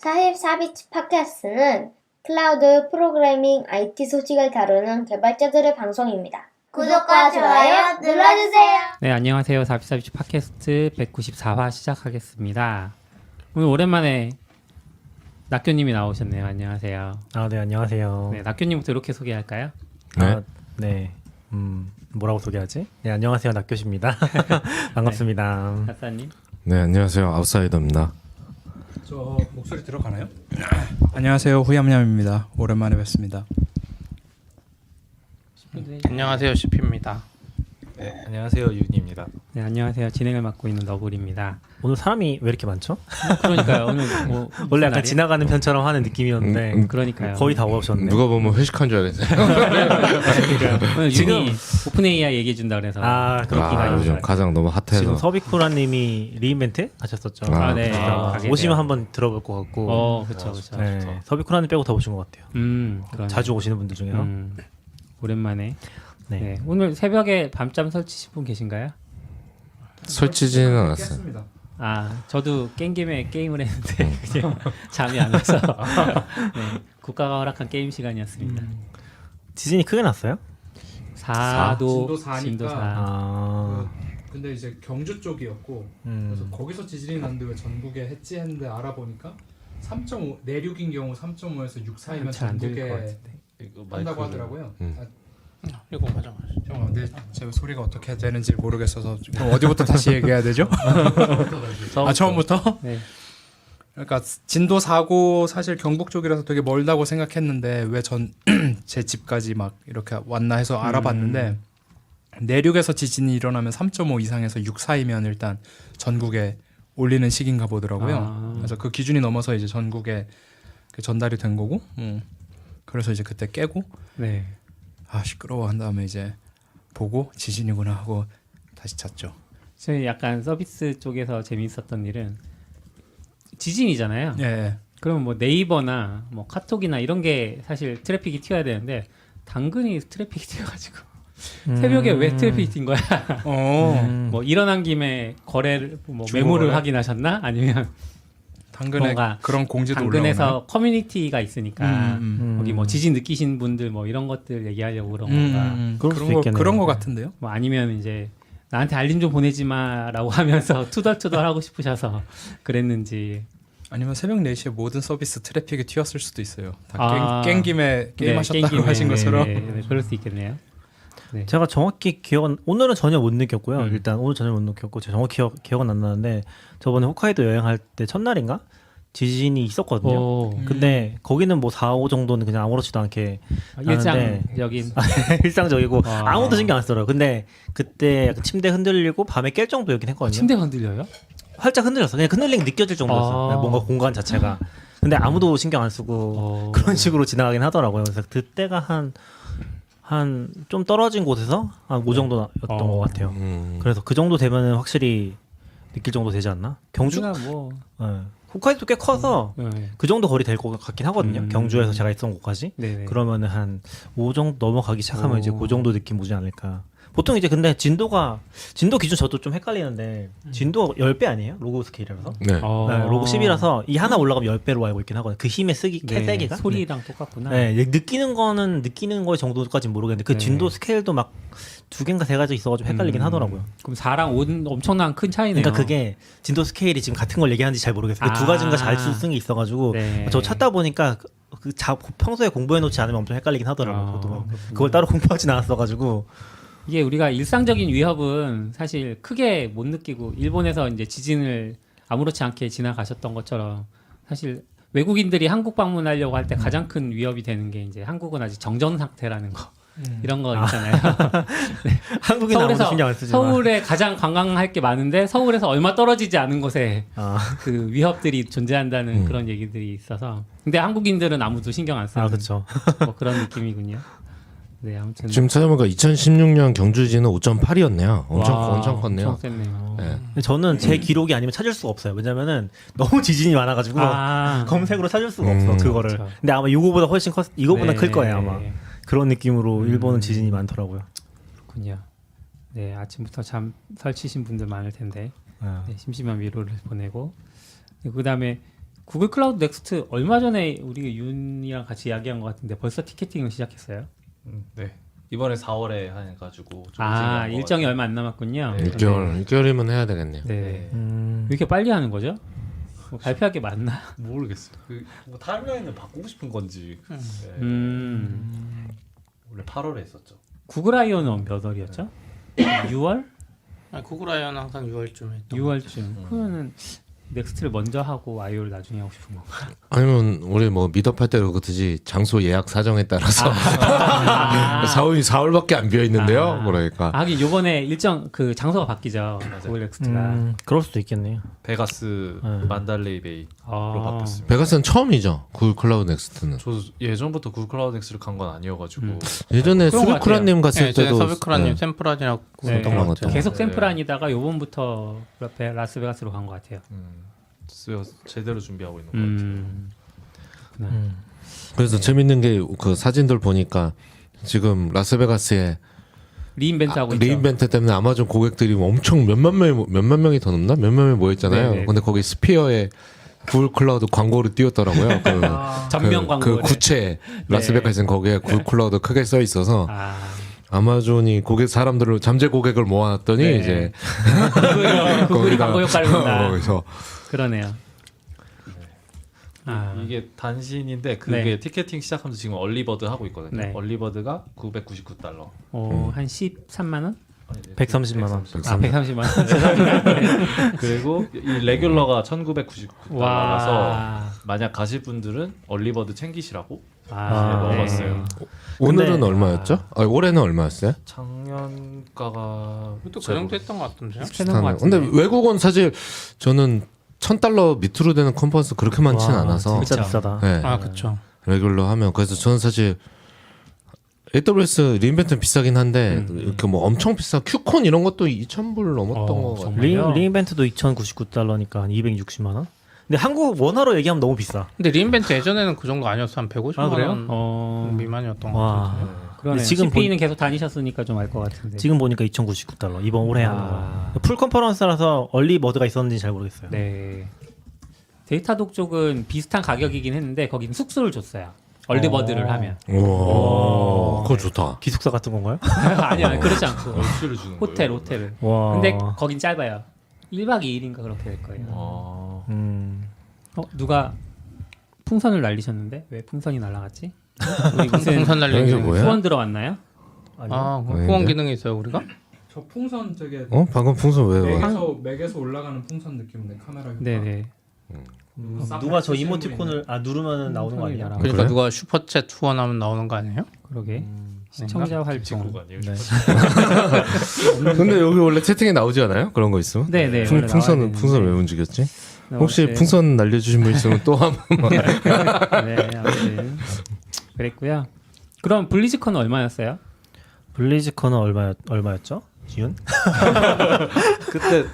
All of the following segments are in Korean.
44비치 팟캐스트는 클라우드 프로그래밍 IT 소식을 다루는 개발자들의 방송입니다. 구독과 좋아요 눌러주세요. 네, 안녕하세요. 44비치 팟캐스트 194화 시작하겠습니다. 오늘 오랜만에 낙교님이 나오셨네요. 안녕하세요. 네, 안녕하세요. 네, 낙교님부터 이렇게 소개할까요? 네. 뭐라고 소개하지? 네, 안녕하세요. 낙교시입니다. 반갑습니다. 박사님. 네, 안녕하세요. 아웃사이더입니다. 저 목소리 들어가나요? 안녕하세요. 후얌얌입니다. 오랜만에 뵙습니다. 안녕하세요. CP입니다. 네, 안녕하세요. 윤입니다. 네, 안녕하세요. 진행을 맡고 있는 너굴입니다. 오늘 사람이 왜 이렇게 많죠? 그러니까요. 오늘 뭐 원래 약간 날이에요? 지나가는 편처럼 하는 느낌이었는데 그러니까요. 거의 다 오셨네. 누가 보면 회식한 줄 알았어요. 오늘 지금- 윤이 오픈 AI 얘기해 준다 그래서 그렇구나. 요즘 가장 너무 핫해서. 지금 서비쿠라님이 리인벤트 하셨었죠. 아, 네. 가게 오시면 돼요. 한번 들어볼 것 같고. 그렇죠, 그렇죠. 네, 서비쿠라님 빼고 다 오신 것 같아요. 그러네. 자주 오시는 분들 중에서. 오랜만에. 네. 네. 오늘 새벽에 밤잠 설치신 분 계신가요? 설치지는 않았어요. 깼습니다. 저도 깬 김에 게임을 했는데 그냥 잠이 안 와서 네, 국가가 허락한 게임 시간이었습니다. 지진이 크게 났어요? 4도 진도 4니까. 진도 4. 근데 이제 경주 쪽이었고 그래서 거기서 지진이 났는데 왜 전국에 했지 했는데 알아보니까 3.5 내륙인 경우 3.5에서 6 사이면 잘안 들릴 것 전국에 같은데. 한다고 하더라고요. 이거 맞아. 근데 제 소리가 어떻게 되는지 모르겠어서 그럼 어디부터 다시 얘기해야 되죠? 처음부터? 네. 그러니까 진도 4고 사실 경북 쪽이라서 되게 멀다고 생각했는데 왜 제 집까지 막 이렇게 왔나 해서 알아봤는데 내륙에서 지진이 일어나면 3.5 이상에서 6 사이면 일단 전국에 올리는 시기인가 보더라고요. 그래서 그 기준이 넘어서 이제 전국에 전달이 된 거고, 그래서 이제 그때 깨고 네. 시끄러워 한 다음에 이제 보고 지진이구나 하고 다시 잤죠. 저희 약간 서비스 쪽에서 재미있었던 일은 지진이잖아요. 예. 그럼 뭐 네이버나 뭐 카톡이나 이런 게 사실 트래픽이 튀어야 되는데 당근이 트래픽이 튀어가지고 새벽에 왜 트래픽이 튄 거야? 뭐 일어난 김에 거래를 뭐 매물을 중고거래? 확인하셨나? 아니면 당근에 뭔가 그런 공지도 당근에서 올라오나요? 커뮤니티가 있으니까 거기 뭐 지진 느끼신 분들 뭐 이런 것들 얘기하려고 그런 건가? 그럴 수도 있겠네요. 그런 거 같은데요? 뭐 아니면 이제 나한테 알림 좀 보내지 마라고 하면서 투덜투덜 하고 싶으셔서 그랬는지. 아니면 새벽 4시에 모든 서비스 트래픽이 튀었을 수도 있어요. 다 아. 깬 김에 게임하셨다고 네, 깽 김에, 하신 것처럼. 네, 그럴 수 있겠네요. 제가 정확히 오늘은 전혀 못 느꼈고요. 음. 일단 오늘 전혀 못 느꼈고 제가 정확히 기억은 안 나는데 저번에 홋카이도 여행할 때 첫날인가 지진이 있었거든요. 근데 거기는 뭐 4, 5 정도는 그냥 아무렇지도 않게 나는데 일상적인 일상적이고 와. 아무도 신경 안 쓰더라고요. 근데 그때 약간 침대 흔들리고 밤에 깰 정도였긴 했거든요. 침대 흔들려요? 활짝 흔들렸어. 그냥 흔들리기 느껴질 정도였어. 요 뭔가 공간 자체가. 근데 아무도 신경 안 쓰고 그런 식으로 지나가긴 하더라고요. 그래서 그때가 한 좀 떨어진 곳에서 한 5 정도였던 것 같아요. 그래서 그 정도 되면은 확실히 느낄 정도 되지 않나? 경주가 뭐 홋카이도 꽤 커서 네. 그 정도 거리 될 것 같긴 하거든요. 경주에서 제가 있던 곳까지. 네네. 그러면은 한 5 정도 넘어가기 시작하면 이제 그 정도 느낌 오지 않을까. 보통 이제 근데 진도 기준 저도 좀 헷갈리는데 진도 10배 아니에요? 로고 스케일이라서? 네. 네, 로고 10이라서 이 하나 올라가면 10배로 알고 있긴 하거든요. 그 힘의 세기가? 소리랑 똑같구나. 네, 느끼는 거의 정도까지는 모르겠는데 그 네. 진도 스케일도 막 2개인가 3가지 있어가지고 헷갈리긴 하더라고요. 그럼 4랑 5는 엄청난 큰 차이네요. 그러니까 그게 진도 스케일이 지금 같은 걸 얘기하는지 잘 모르겠어요. 그 2가지인가 잘 쓰는 게 있어가지고 네. 저 찾다 보니까 평소에 공부해놓지 않으면 엄청 헷갈리긴 하더라고요. 저도 그렇구나. 그걸 따로 공부하진 않았어가지고. 이게 우리가 일상적인 위협은 사실 크게 못 느끼고 일본에서 이제 지진을 아무렇지 않게 지나가셨던 것처럼 사실 외국인들이 한국 방문하려고 할 때 가장 큰 위협이 되는 게 이제 한국은 아직 정전 상태라는 거 이런 거 있잖아요. 한국인 아무도 신경 안 쓰지만 서울에 가장 관광할 게 많은데 서울에서 얼마 떨어지지 않은 곳에 그 위협들이 존재한다는 그런 얘기들이 있어서 근데 한국인들은 아무도 신경 안 쓰는 그렇죠. 뭐 그런 느낌이군요. 네, 아무튼 지금 찾아보니까 2016년 경주지는 5.8이었네요. 엄청 컸네요. 엄청 셌네요. 네. 저는 제 기록이 아니면 찾을 수가 없어요. 왜냐면은 너무 지진이 많아가지고 검색으로 찾을 수가 없어 그거를. 그렇죠. 근데 아마 이거보다 훨씬 이거보다 네. 클 거예요 아마. 그런 느낌으로 일본은 지진이 많더라고요. 그렇군요. 네, 아침부터 잠 설치신 분들 많을 텐데 네, 심심한 위로를 보내고 그 다음에 구글 클라우드 넥스트 얼마 전에 우리 윤이랑 같이 이야기한 것 같은데 벌써 티켓팅을 시작했어요? 네. 이번에 4월에 해가지고 좀 아, 일찍 일정이 얼마 안 남았군요. 네. 6개월이면 해야 되겠네요. 네. 네. 왜 이렇게 빨리 하는 거죠? 뭐 발표할 게 많나? 모르겠어요. 뭐 타임라인을 바꾸고 싶은 건지. 네. 원래 8월에 했었죠. 구글 I/O는 몇 월이었죠? 6월? 아니, 구글 아이언 항상 6월쯤에 했던 6월쯤. 그러면은 넥스트를 먼저 하고 I/O를 나중에 하고 싶은 건가? 아니면 우리 뭐 미드업 할 때 그렇듯이 장소 예약 사정에 따라서 4월밖에 안 비어 있는데요. 그러니까 하긴 요번에 일정 그 장소가 바뀌죠. 구글 넥스트가. 그럴 수도 있겠네요. 베가스 만달레이 베이로 바뀌었습니다. 베가스는 처음이죠. 구글 클라우드 넥스트는. 저 예전부터 구글 클라우드 넥스를 간 건 아니어가지고 예전에 그런 것 수비크라님 갔을 네, 전에 때도 서비크라님 네. 샘플하지라고 네, 어떤 것 같아요. 계속 네. 샘플 아니다가 요번부터 라스베가스로 간 것 같아요. 제대로 준비하고 있는 것 같아요. 그래서 재밌는 게 그 사진들 보니까 지금 라스베가스에 리인벤트 하고 있죠. 리인벤트 때문에 아마존 고객들이 엄청 몇만 명이 더 넘나? 몇만 명이 모였잖아요. 네네. 근데 거기 스피어에 구글 클라우드 광고를 띄웠더라고요. 그, 전면 광고를. 그 구체 라스베가스는 거기에 구글 클라우드 크게 써 있어서 아, 아마존이 고객 잠재 고객을 모아놨더니 네. 이제 구글이 거기다- 광고 효과를 본다. 거기서 그러네요. 아, 이게 단신인데 그게 네. 티켓팅 시작하면서 지금 얼리버드 하고 있거든요. 네. 얼리버드가 $999. 한 13만 원? 130만 원. 아, 130만 원. 죄송합니다. 그리고 이 레귤러가 $1,999라서 와. 만약 가실 분들은 얼리버드 챙기시라고 아, 먹었어요. 오늘은 근데- 얼마였죠? 올해는 얼마였어요? 작년가가 또 그 정도 했던 것 같은데요? 비슷한 것 같은데. 근데 외국은 사실 저는 $1,000 밑으로 되는 컨퍼런스 그렇게 많지는 와, 않아서 진짜 그쵸. 비싸다. 네, 아, 그쵸. 레귤러 하면 그래서 저는 사실 AWS 리인벤트는 비싸긴 한데 이렇게 뭐 엄청 비싸 큐콘 이런 것도 2,000불 넘었던 거 같아요. 정말요? 리인벤트도 $2,099니까 한 260만 원. 근데 한국 원화로 얘기하면 너무 비싸. 근데 리인벤트 예전에는 그 정도 아니었어. 한 150만 아, 그래요? 원 미만이었던 것 와. 같아요. 그러네요. 근데 지금 CP는 계속 다니셨으니까 좀 알 것 같은데. 지금 보니까 $2,099 이번 올해 하는 거. 풀 컨퍼런스라서 얼리버드가 있었는지 잘 모르겠어요. 네. 데이터독 쪽은 비슷한 가격이긴 했는데 거기는 숙소를 줬어요. 얼리버드를 하면. 와, 그거 좋다. 기숙사 같은 건가요? 아니야, 그렇지 않고. 얼추를 주는 호텔, 거예요. 호텔을. 와. 근데 거긴 짧아요. 1박 2일인가 그렇게 될 거예요. 누가 풍선을 날리셨는데 왜 풍선이 날아갔지? 우리 무슨 풍선 이게 날리는 뭐야? 후원 들어왔나요? 아, 아닌데? 후원 기능이 있어요, 우리가? 저 풍선 저게 방금 풍선 왜? 맥에서 올라가는 풍선 느낌인데 카메라 효과. 네네. 누가 저 이모티콘을 나누면 나오는 거 아니야? 날아가. 그러니까 그래? 누가 슈퍼챗 후원하면 나오는 거 아니에요? 그러게. 시청자 활동. 친구가 아니에요. 네. 근데 여기 원래 채팅에 나오지 않아요? 그런 거 있으면? 네네. 원래 나와야 풍선 왜 움직였지? 혹시 네. 풍선 날려주신 분 있으면 또 한번. 네, 아무튼 그랬고요. 그럼 블리즈컨은 얼마였어요? 블리즈컨은 얼마였죠? 지윤? 그때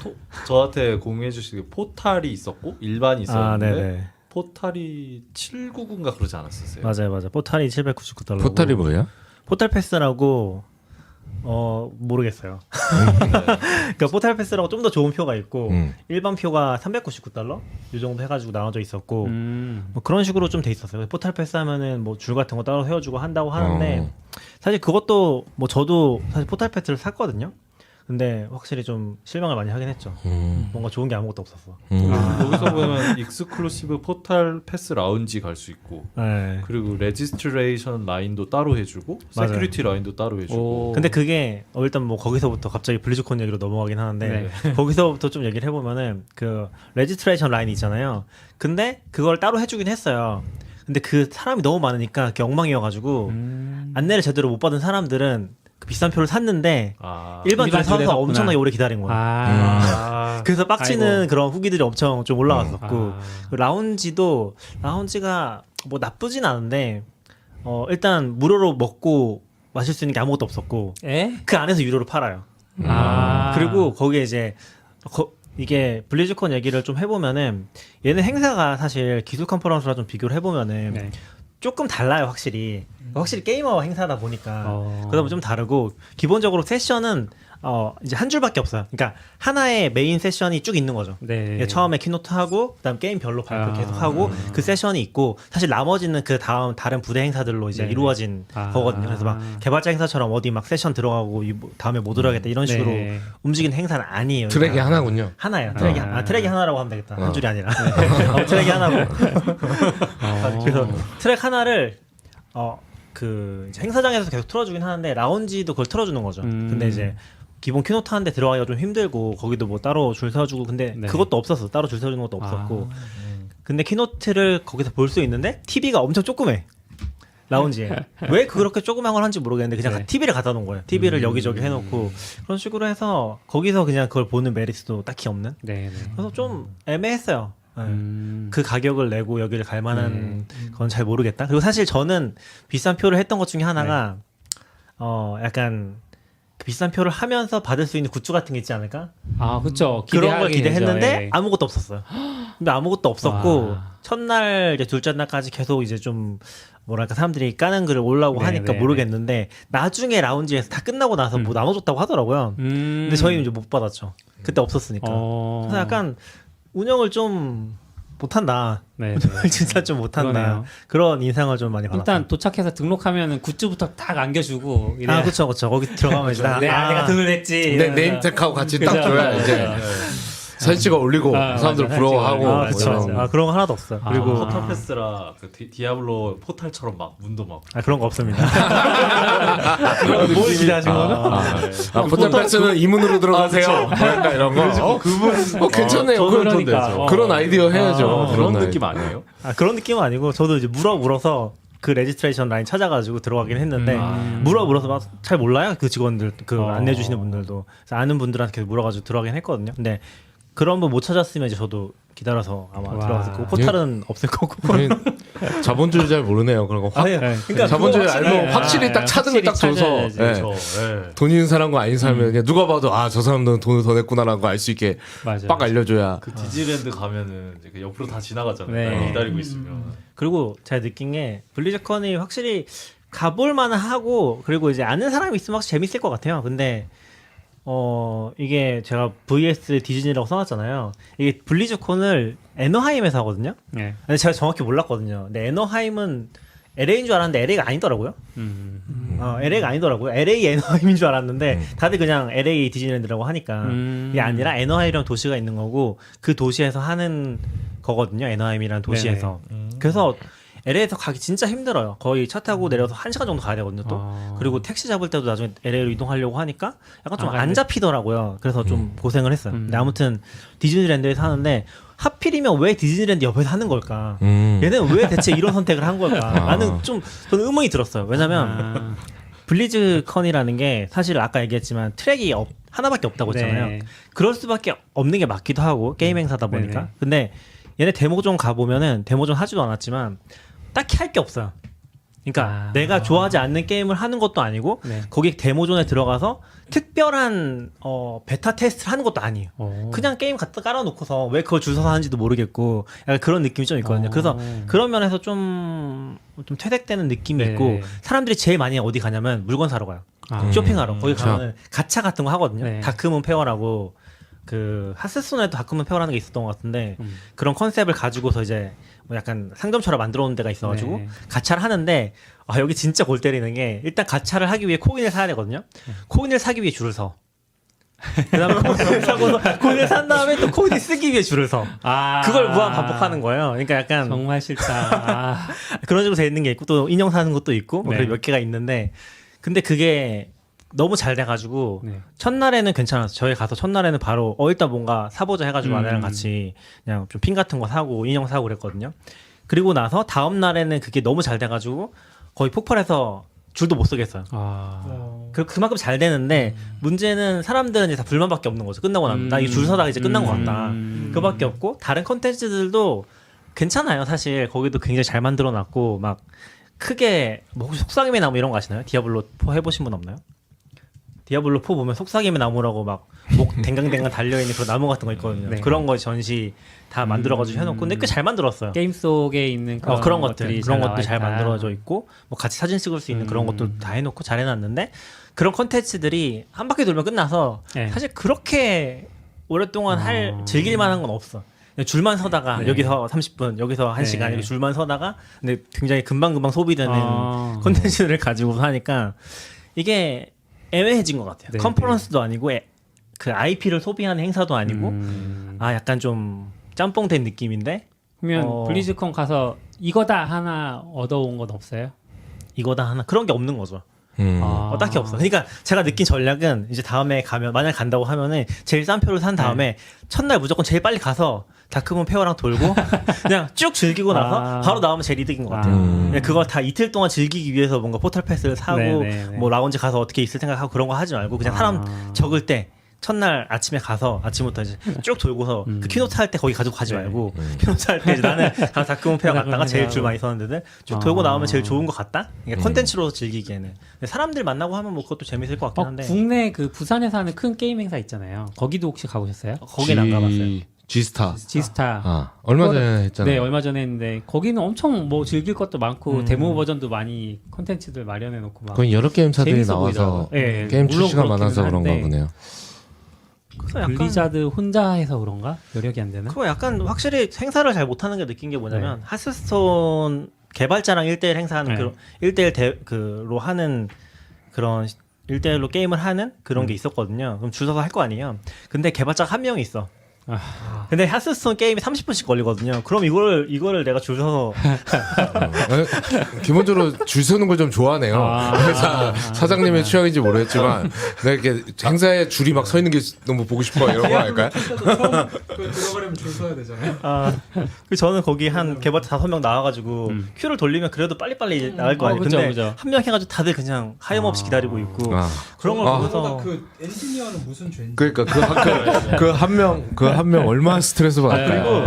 저한테 공유해 주신 포탈이 있었고 일반이 있었는데 네네. 포탈이 799인가 그러지 않았었어요? 맞아요. 포탈이 $799. 포탈이 뭐야? 포탈 패스라고 모르겠어요. 그러니까 포탈 패스라고 좀 더 좋은 표가 있고 일반 표가 $399 이 정도 해가지고 나눠져 있었고 뭐 그런 식으로 좀 돼 있었어요. 포탈 패스 하면은 뭐 줄 같은 거 따로 세워주고 한다고 하는데 사실 그것도 뭐 저도 사실 포탈 패스를 샀거든요. 근데 확실히 좀 실망을 많이 하긴 했죠. 뭔가 좋은 게 아무것도 없었어. 여기서 보면 익스클루시브 포탈 패스 라운지 갈 수 있고 네. 그리고 레지스트레이션 라인도 따로 해주고 맞아요. 세큐리티 라인도 따로 해주고 근데 그게 일단 뭐 거기서부터 갑자기 블리즈컨 얘기로 넘어가긴 하는데 거기서부터 좀 얘기를 해보면은 그 레지스트레이션 라인이 있잖아요. 근데 그걸 따로 해주긴 했어요. 근데 그 사람이 너무 많으니까 그게 엉망이어가지고 안내를 제대로 못 받은 사람들은 그 비싼 표를 샀는데 일반 줄에 일반 줄에 서서 섰구나. 엄청나게 오래 기다린 거예요. 그래서 빡치는 아이고. 그런 후기들이 엄청 좀 올라왔었고 그 라운지가 뭐 나쁘진 않은데 일단 무료로 먹고 마실 수 있는 게 아무것도 없었고 에? 그 안에서 유료로 팔아요. 그리고 거기에 이제 이게 블리즈컨 얘기를 좀 해보면은 얘는 행사가 사실 기술 컨퍼런스랑 좀 비교를 해보면은 네. 조금 달라요 확실히. 확실히 게이머 행사다 보니까 어. 그러다 보면 좀 다르고 기본적으로 세션은 이제 한 줄밖에 없어요. 그러니까 하나의 메인 세션이 쭉 있는 거죠. 네. 처음에 키노트 하고 그다음 게임별로 발표 계속 하고 그 세션이 있고 사실 나머지는 그 다음 다른 부대 행사들로 이제 네. 이루어진 아. 거거든요. 그래서 막 개발자 행사처럼 어디 막 세션 들어가고 다음에 뭐 들어가겠다 이런 식으로 네. 움직이는 행사는 아니에요. 트랙이 그러니까 하나군요. 하나예요. 트랙이 하나라고 하면 되겠다. 한 줄이 아니라 트랙이 하나고. 그래서 트랙 하나를 그 이제 행사장에서 계속 틀어주긴 하는데 라운지도 그걸 틀어주는 거죠. 근데 이제 기본 키노트 하는데 들어가기가 좀 힘들고 거기도 뭐 따로 줄 서주고 근데 네. 그것도 없었어. 따로 줄 서주는 것도 없었고. 근데 키노트를 거기서 볼 수 있는데 TV가 엄청 조그매. 라운지에 왜 그렇게 조그만 걸 한지 모르겠는데 그냥 네. TV를 갖다 놓은 거예요. TV를 여기저기 해놓고 그런 식으로 해서 거기서 그냥 그걸 보는 메리트도 딱히 없는. 네. 그래서 좀 애매했어요. 네. 그 가격을 내고 여기를 갈 만한 건 잘 모르겠다. 그리고 사실 저는 비싼 표를 했던 것 중에 하나가 약간 그 비싼 표를 하면서 받을 수 있는 굿즈 같은 게 있지 않을까? 아, 그렇죠. 그런 걸 기대했는데 예. 아무것도 없었어요. 근데 아무것도 없었고 와. 첫날 이제 둘째 날까지 계속 이제 좀 뭐랄까 사람들이 까는 글을 올라오고 네, 하니까 네, 모르겠는데 나중에 라운지에서 다 끝나고 나서 뭐 나눠줬다고 하더라고요. 근데 저희는 이제 못 받았죠. 그때 없었으니까. 그래서 약간 운영을 좀 못한다. 네. 운영을 진짜 좀 못한다. 그러네요. 그런 인상을 좀 많이 받았어요. 일단 도착해서 등록하면 굿즈부터 딱 안겨주고. 아 그렇죠, 그렇죠. 거기 들어가면 이제 내가 돈을 냈지. 내 이러면서. 네임택하고 같이 그죠? 딱 줘야 이제 사진 찍어 올리고 아, 사람들 맞아. 부러워하고 아 맞아, 그렇죠. 맞아. 아 그런 거 하나도 없어요. 아. 그리고 포탈 패스라 그 디아블로 포탈처럼 막 문도 막 그런 거 없습니다. 뭘 기대하신 거죠? 포털 패스는 이문으로 들어가세요. 약간 이런 거. 그분 괜찮네요. 그러니까. 그런 아이디어 해야죠. 그런 아이디어. 느낌 아니에요? 그런 느낌은 아니고 저도 이제 물어서 그 레지스트레이션 라인 찾아가지고 들어가긴 했는데 물어서 막 잘 몰라요 그 직원들 그 안내해 주시는 분들도 그래서 아는 분들한테 계속 물어가지고 들어가긴 했거든요. 근데 그런 분 못 찾았으면 이제 저도 기다려서 아마 와. 들어갔을 거고 포탈은 없을 거고. 자본주의 잘 모르네요. 그런 거 확, 아니, 그러니까 자본주의 그거 알면 확실히 딱 차등을 딱 줘서 찾아야지. 예. 돈 있는 사람과 아닌 사람을 그냥 누가 봐도 아 저 사람들은 돈을 더 냈구나라는 거 알 수 있게 맞아. 빡 알려줘야. 그 디즈랜드 가면은 이제 그 옆으로 다 지나가잖아요. 네. 기다리고 있으면. 그리고 제가 느낀 게 블리즈컨이 확실히 가볼 만하고 그리고 이제 아는 사람이 있으면 확실히 재밌을 것 같아요. 근데 이게 제가 VS 디즈니라고 써놨잖아요. 이게 블리즈콘을 애너하임에서 하거든요. 네. 근데 제가 정확히 몰랐거든요. 근데 애너하임은 LA인 줄 알았는데 LA가 아니더라고요. LA가 아니더라고요. LA 애너하임인 줄 알았는데 다들 그냥 LA 디즈니랜드라고 하니까 이게 아니라 애너하임이라는 도시가 있는 거고 그 도시에서 하는 거거든요. 애너하임이라는 도시에서. 그래서 LA에서 가기 진짜 힘들어요. 거의 차 타고 내려서 1시간 정도 가야 되거든요. 또 그리고 택시 잡을 때도 나중에 LA로 이동하려고 하니까 약간 좀 안 잡히더라고요. 그래서 좀 고생을 했어요. 근데 아무튼 디즈니랜드에서 하는데 하필이면 왜 디즈니랜드 옆에서 하는 걸까? 얘는 왜 대체 이런 선택을 한 걸까? 라는 좀 저는 의문이 들었어요. 왜냐면 블리즈컨이라는 게 사실 아까 얘기했지만 트랙이 하나밖에 없다고 했잖아요. 네. 그럴 수밖에 없는 게 맞기도 하고 게임 행사다 보니까. 네네. 근데 얘네 데모존 가보면은 데모존 하지도 않았지만 딱히 할 게 없어요. 그러니까 내가 좋아하지 않는 게임을 하는 것도 아니고 네. 거기 데모존에 들어가서 특별한 베타 테스트를 하는 것도 아니에요. 그냥 게임 갖다 깔아놓고서 왜 그걸 줄 서서 하는지도 모르겠고 약간 그런 느낌이 좀 있거든요. 그래서 그런 면에서 좀 퇴색되는 느낌이 네. 있고 사람들이 제일 많이 어디 가냐면 물건 사러 가요. 쇼핑하러 거기 가면 가차 같은 거 하거든요. 네. 다크문 페어라고 그 하스스톤에도 다크문 페어라는 게 있었던 것 같은데 그런 컨셉을 가지고서 이제 뭐 약간 상점처럼 만들어 놓은 데가 있어가지고 네. 가차를 하는데 여기 진짜 골 때리는 게 일단 가차를 하기 위해 코인을 사야 되거든요. 코인을 사기 위해 줄을 서. 그다음에 코인을 사고서 코인을 산 다음에 또 코인을 쓰기 위해 줄을 서. 그걸 무한 반복하는 거예요. 그러니까 약간 정말 싫다. 그런 식으로 돼 있는 게 있고 또 인형 사는 것도 있고 뭐 네. 그런 몇 개가 있는데 근데 그게 너무 잘 돼가지고 네. 첫날에는 괜찮았어요. 저희 가서 첫날에는 바로 일단 뭔가 사보자 해가지고 아내랑 같이 그냥 좀 핀 같은 거 사고 인형 사고 그랬거든요. 그리고 나서 다음 날에는 그게 너무 잘 돼가지고 거의 폭발해서 줄도 못 서겠어요. 그만큼 잘 되는데 문제는 사람들은 이제 다 불만밖에 없는 거죠. 끝나고 나면 나 이 줄 서다가 이제 끝난 것 같다. 그밖에 없고 다른 컨텐츠들도 괜찮아요. 사실 거기도 굉장히 잘 만들어놨고 막 크게 뭐 혹시 속삭임의 나무 이런 거 아시나요? 디아블로 4 해보신 분 없나요? 디아블로 4 보면 속삭임의 나무라고 막 목 댕강댕강 달려 있는 그런 나무 같은 거 있거든요. 네. 그런 거 전시 다 만들어가지고 해놓고 근데 꽤 잘 만들었어요. 게임 속에 있는 그런 것들 것들이 그런 잘 것도 잘 나와 있다. 만들어져 있고 뭐 같이 사진 찍을 수 있는 그런 것도 다 해놓고 잘 해놨는데 그런 콘텐츠들이 한 바퀴 돌면 끝나서 네. 사실 그렇게 오랫동안 즐길 만한 건 없어. 그냥 줄만 서다가 네. 여기서 30분 여기서 1시간 네. 이렇게 줄만 서다가 근데 굉장히 금방금방 소비되는 콘텐츠를 가지고 하니까 이게 애매해진 것 같아요. 네, 컨퍼런스도 아니고 그 IP를 소비하는 행사도 아니고 약간 좀 짬뽕된 느낌인데 그러면 블리즈컨 가서 이거다 하나 얻어온 건 없어요? 이거다 하나 그런 게 없는 거죠. 아. 딱히 없어. 그러니까 제가 느낀 전략은 이제 다음에 가면 만약 간다고 하면은 제일 싼 표를 산 다음에 첫날 무조건 제일 빨리 가서 다크문 페어랑 돌고 그냥 쭉 즐기고 나서 바로 나오면 제일 이득인 것 같아요. 그냥 그거 다 이틀 동안 즐기기 위해서 뭔가 포털 패스를 사고 네네네. 뭐 라운지 가서 어떻게 있을 생각하고 그런 거 하지 말고 그냥 사람 적을 때 첫날 아침에 가서 아침부터 이제 쭉 돌고서 그 키노트 할 때 거기 가지고 가지 말고 키노트 할 때 이제 나는 가서 다크문 페어 갔다가 제일 줄 많이 서는 데들 쭉 돌고 나오면 제일 좋은 것 같다. 그러니까 콘텐츠로 즐기기에는 근데 사람들 만나고 하면 뭐 그것도 재밌을 것 같긴 한데 국내 그 부산에서 하는 큰 게임 행사 있잖아요. 거기도 혹시 가보셨어요? 거긴 안 가봤어요. G스타. 지스타. 얼마 전에 했잖아요. 네, 얼마 전에 했는데 거기는 엄청 뭐 즐길 것도 많고 데모 버전도 많이 콘텐츠들 마련해 놓고 막 거기 여러 게임사들이 재밌어 나와서 보이더라고요. 네, 게임 물론 출시가 그렇기는 많아서 그런가 한데 보네요. 그래서 약간 블리자드 혼자 해서 그런가? 여력이 안 되나? 그거 약간 확실히 행사를 잘 못하는 게 느낀 게 뭐냐면 하스스톤 개발자랑 1대1 행사하는 네. 그런 1대1 그로 하는 그런 1대1로 게임을 하는 그런 게 있었거든요. 그럼 줄 서서 할 거 아니에요. 근데 개발자가 한 명이 있어. 근데 하스스톤 게임이 30분씩 걸리거든요. 그럼 이거를 내가 줄 서서 기본적으로 줄 서는 걸 좀 좋아하네요. 회사 사장님의 취향인지 모르겠지만 내가 이렇게 행사에 줄이 막 서 있는 게 너무 보고 싶어 이런 거 할까요? 그 들어가려면 줄 서야 되잖아요. 그 저는 거기 한 개발자 5명 나와가지고 큐를 돌리면 그래도 빨리빨리 이제 나갈 거 아니에요. 그죠, 근데 그죠. 한 명 해가지고 다들 그냥 하염없이 기다리고 있고 그런 걸 보면서 그 엔지니어는 무슨 죄인지. 그러니까 그 한 명 얼마나 스트레스 받을까. 그리고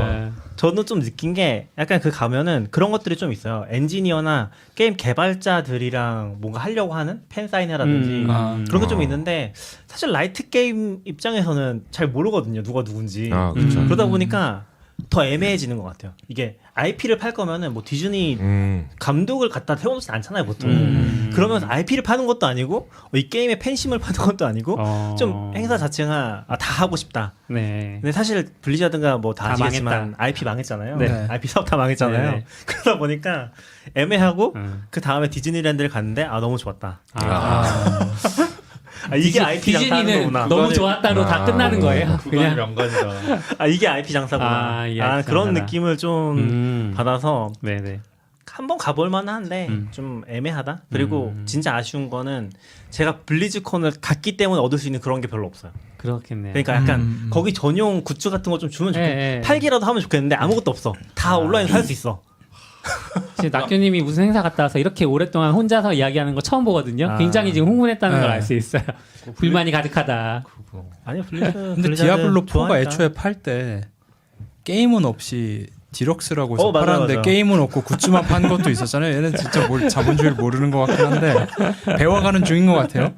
저는 좀 느낀 게 약간 그 가면은 그런 것들이 좀 있어요. 엔지니어나 게임 개발자들이랑 뭔가 하려고 하는 팬 사인회라든지 그런 게 좀 있는데 사실 라이트 게임 입장에서는 잘 모르거든요. 누가 누군지. 그렇죠. 그러다 보니까 더 애매해지는 것 같아요. 이게 IP를 팔 거면은 뭐 디즈니 감독을 갖다 태워놓지 않잖아요, 보통. 그러면서 IP를 파는 것도 아니고 이 게임의 팬심을 파는 것도 아니고 좀 행사 자체가 다 하고 싶다. 네. 근데 사실 블리자드가 뭐 다 다 아시겠지만 망했다. IP 망했잖아요. 네. IP 사업 다 망했잖아요. 네. 그러다 보니까 애매하고 그 다음에 디즈니랜드를 갔는데 너무 좋았다. 이게 IP 장사하는 디즈니는 거구나. 너무 좋았다로 다 끝나는 거예요. 그간의 그냥 명간이다. 이게 IP 장사구나. 이게 IP 그런 장사다. 느낌을 좀 받아서 네네. 한번 가볼 만한데 좀 애매하다. 그리고 진짜 아쉬운 거는 제가 블리즈컨을 갔기 때문에 얻을 수 있는 그런 게 별로 없어요. 그렇겠네요. 그러니까 약간 거기 전용 굿즈 같은 거 좀 주면 좋겠 네. 팔기라도 하면 좋겠는데 아무것도 없어. 다 온라인에서 살 수 있어. 지금 낙교님이 무슨 행사 갔다 와서 이렇게 오랫동안 혼자서 이야기하는 거 처음 보거든요. 굉장히 지금 흥분했다는 걸 알 수 있어요. 불만이 가득하다. 아니요, 근데 디아블로 4가 애초에 팔 때 게임은 없이 디럭스라고 해서 맞아, 팔았는데 맞아. 게임은 없고 굿즈만 판 것도 있었잖아요. 얘는 진짜 자본주의를 모르는 것 같긴 한데 배워가는 중인 것 같아요.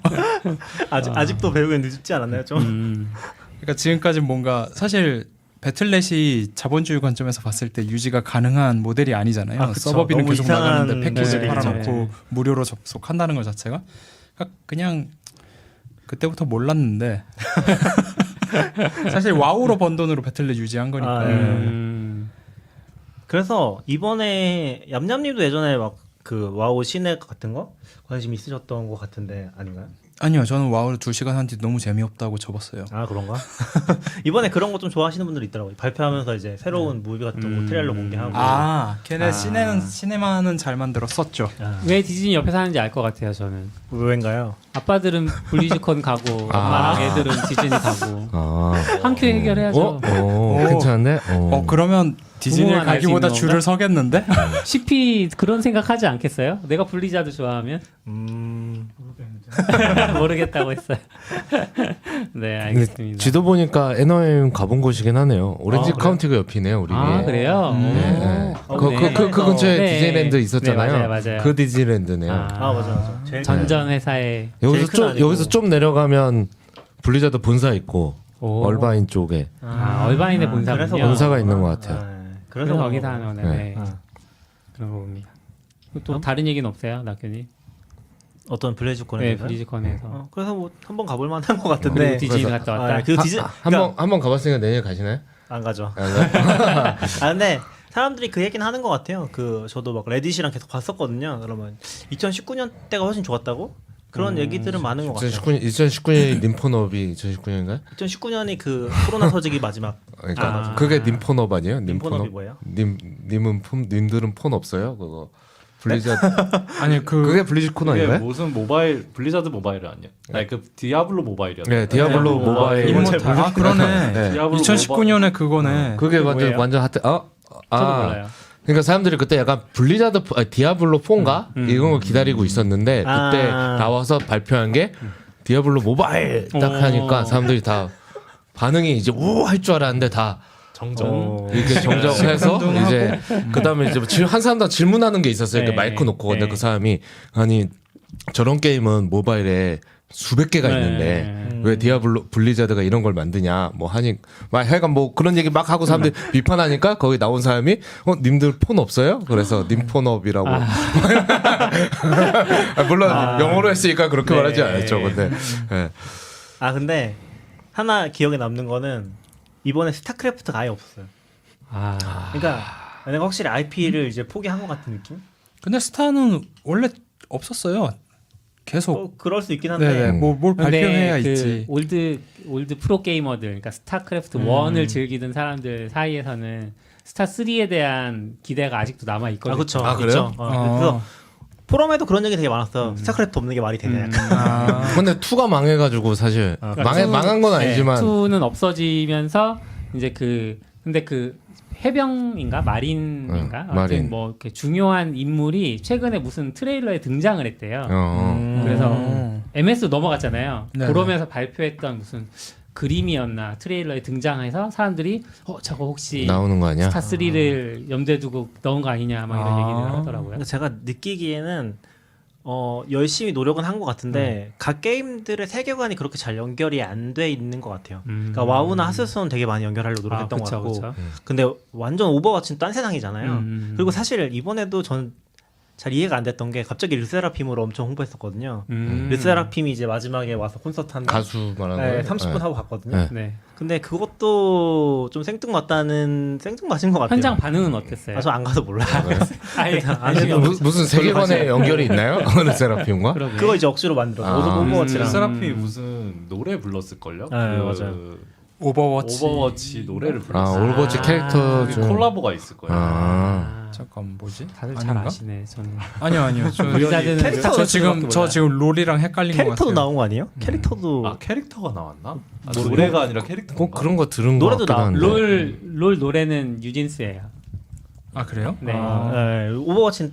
아직도 배우기 늦지 않았나요, 좀? 그러니까 지금까지 뭔가 사실 배틀넷이 자본주의 관점에서 봤을 때 유지가 가능한 모델이 아니잖아요. 그쵸. 서버비는 너무 계속 이상한 나가는데 패키지 모델이죠. 팔아놓고 무료로 접속한다는 것 자체가 그냥 그때부터 몰랐는데 사실 와우로 번 돈으로 배틀넷 유지한 거니까. 그래서 이번에 얌얌님도 예전에 막 그 와우 시내 같은 거 관심 있으셨던 것 같은데 아닌가요? 아니요, 저는 와우를 2시간 한 뒤 너무 재미없다고 접었어요. 아 그런가? 이번에 그런 거 좀 좋아하시는 분들이 있더라고요. 발표하면서 이제 새로운 무비 같은 거 트레일러 공개하고. 걔네 시네마는 잘 만들었었죠. 왜 디즈니 옆에서 하는지 알 것 같아요. 저는. 왜인가요? 아빠들은 블리즈컨 가고 엄마랑 애들은 디즈니 가고 한 큐 해결해야죠. 괜찮은데? 그러면 디즈니에 부모만 알수 가기보다 있는 줄을 서겠는데? CP 그런 생각하지 않겠어요? 내가 블리자드 좋아하면 모르겠다고 했어요. 네, 알겠습니다. 지도 보니까 애너엠 가본 곳이긴 하네요. 오렌지 그래요? 카운티가 옆이네요, 우리. 아, 그래요? 네. 네. 그 근처에 네. 디즈니랜드 있었잖아요. 네, 맞아요. 그 디즈니랜드네요. 맞아. 제일 전전 회사에 여기서 좀 내려가면 블리자드 본사 있고 오. 얼바인 쪽에 얼바인의 본사군요. 그래서 본사가 있는 것 같아요. 그래서 거기서 하는 거네. 네. 네. 그런 거 봅니다. 또 다른 얘기는 없어요, 낙교님? 어떤 블레즈콘에 네, 대해서요? 브리즈컨에서. 그래서 뭐 한번 가볼 만한 것 같은데. 그리고 디즈니 갔다 왔다. 그 디즈 한번 가봤으니까 내년에 가시나요? 안 가죠. 안 가요? 근데 사람들이 그 얘기는 하는 것 같아요. 그 저도 막 레딧이랑 계속 봤었거든요. 그러면 2019년 때가 훨씬 좋았다고 그런 얘기들은 많은 것 같아요. 2019년이 님포너비 2019년인가요? 2019년이 그 코로나 터지기 마지막. 그러니까 그게 님포너브 아니에요? 님포너비 뭐예요? 님들은 폰 없어요? 그거 블리자드 아니 그게 블리즈콘 그게 아닌가요? 무슨 모바일 블리자드 모바일이 아니야? 아니 그 디아블로 모바일이었나? 네, 디아블로 모바일. 이모탈. 아 그러네. 네. 디아블로 2019년에 그거네. 그게 뭐예요? 완전 핫해. 저도 몰라요. 그러니까 사람들이 그때 약간 블리자드 디아블로 4인가 이런 거 기다리고 있었는데 그때 나와서 발표한 게 디아블로 모바일 딱 하니까 사람들이 다 반응이 이제 우 할 줄 알았는데 다 이렇게 정정해서 이제 그다음에 이제 한 사람당 질문하는 게 있었어요. 네. 마이크 놓고 근데 네. 그 사람이 아니 저런 게임은 모바일에 수백 개가 있는데 왜 디아블로 블리자드가 이런 걸 만드냐 뭐 하니 막 하여간 뭐 그런 얘기 막 하고 사람들이 비판하니까 거기 나온 사람이 님들 폰 없어요? 그래서 님폰업이라고 물론 영어로 했으니까 그렇게 네. 말하지 않았죠. 근데 네. 근데 하나 기억에 남는 거는 이번에 스타크래프트가 아예 없었어요. 그러니까 내가 확실히 IP를 이제 포기한 것 같은 느낌? 근데 스타는 원래 없었어요. 계속. 그럴 수 있긴 한데. 네네. 뭘 발표해야 근데 있지. 올드 프로 게이머들, 그러니까 스타크래프트 1을 즐기던 사람들 사이에서는 스타 3에 대한 기대가 아직도 남아 있거든요. 그렇죠. 아, 그래요? 그래서 포럼에도 그런 얘기 되게 많았어. 스타크래프트 없는 게 말이 되냐. 약간. 근데 2가 망해가지고 사실 망한 건 아니지만 2는 없어지면서 이제 근데 해병인가 마린인가 아무튼 마린. 뭐 이렇게 중요한 인물이 최근에 무슨 트레일러에 등장을 했대요. 어. 그래서 MS 넘어갔잖아요. 네. 그러면서 발표했던 무슨 그림이었나 트레일러에 등장해서 사람들이 저거 혹시 나오는 거 아니야? 스타 3를 염두에 두고 넣은 거 아니냐 막 이런 얘기를 하더라고요. 근데 제가 느끼기에는 열심히 노력은 한 것 같은데 각 게임들의 세계관이 그렇게 잘 연결이 안 돼 있는 것 같아요. 그러니까 와우나 하스스톤 되게 많이 연결하려고 노력했던 것 같고, 그쵸. 근데 완전 오버워치는 딴 세상이잖아요. 그리고 사실 이번에도 전 잘 이해가 안 됐던 게 갑자기 르세라핌으로 엄청 홍보했었거든요. 르세라핌이 이제 마지막에 와서 콘서트 한다. 가수 말하는 거예요? 30분 하고 갔거든요. 네. 네. 근데 그것도 좀 생뚱맞은 것 같아요. 현장 반응은 어땠어요? 저 안 가서 몰라요. 아예 무슨 세계관에 연결이 있나요? 르세라핌과? 그거 이제 억지로 만들어. 오버워치랑. 세라핌이 무슨 노래 불렀을걸요? 네, 맞아요. 오버워치 노래를 불렀어요. 오버워치 캐릭터 그게 중 콜라보가 있을 거예요. 잠깐 뭐지? 다들 잘 아닌가? 아시네. 저는 아니요. 블리자드는 캐릭터 저 지금 롤이랑 헷갈린 것 캐릭터도 같아요. 나온 거 아니에요? 캐릭터도 캐릭터가 나왔나? 노래가 아니라 캐릭터. 꼭 그런 거 들은 거 노래도 같기도 한데. 롤 노래는 유진스예요. 아 그래요? 네. 오버워치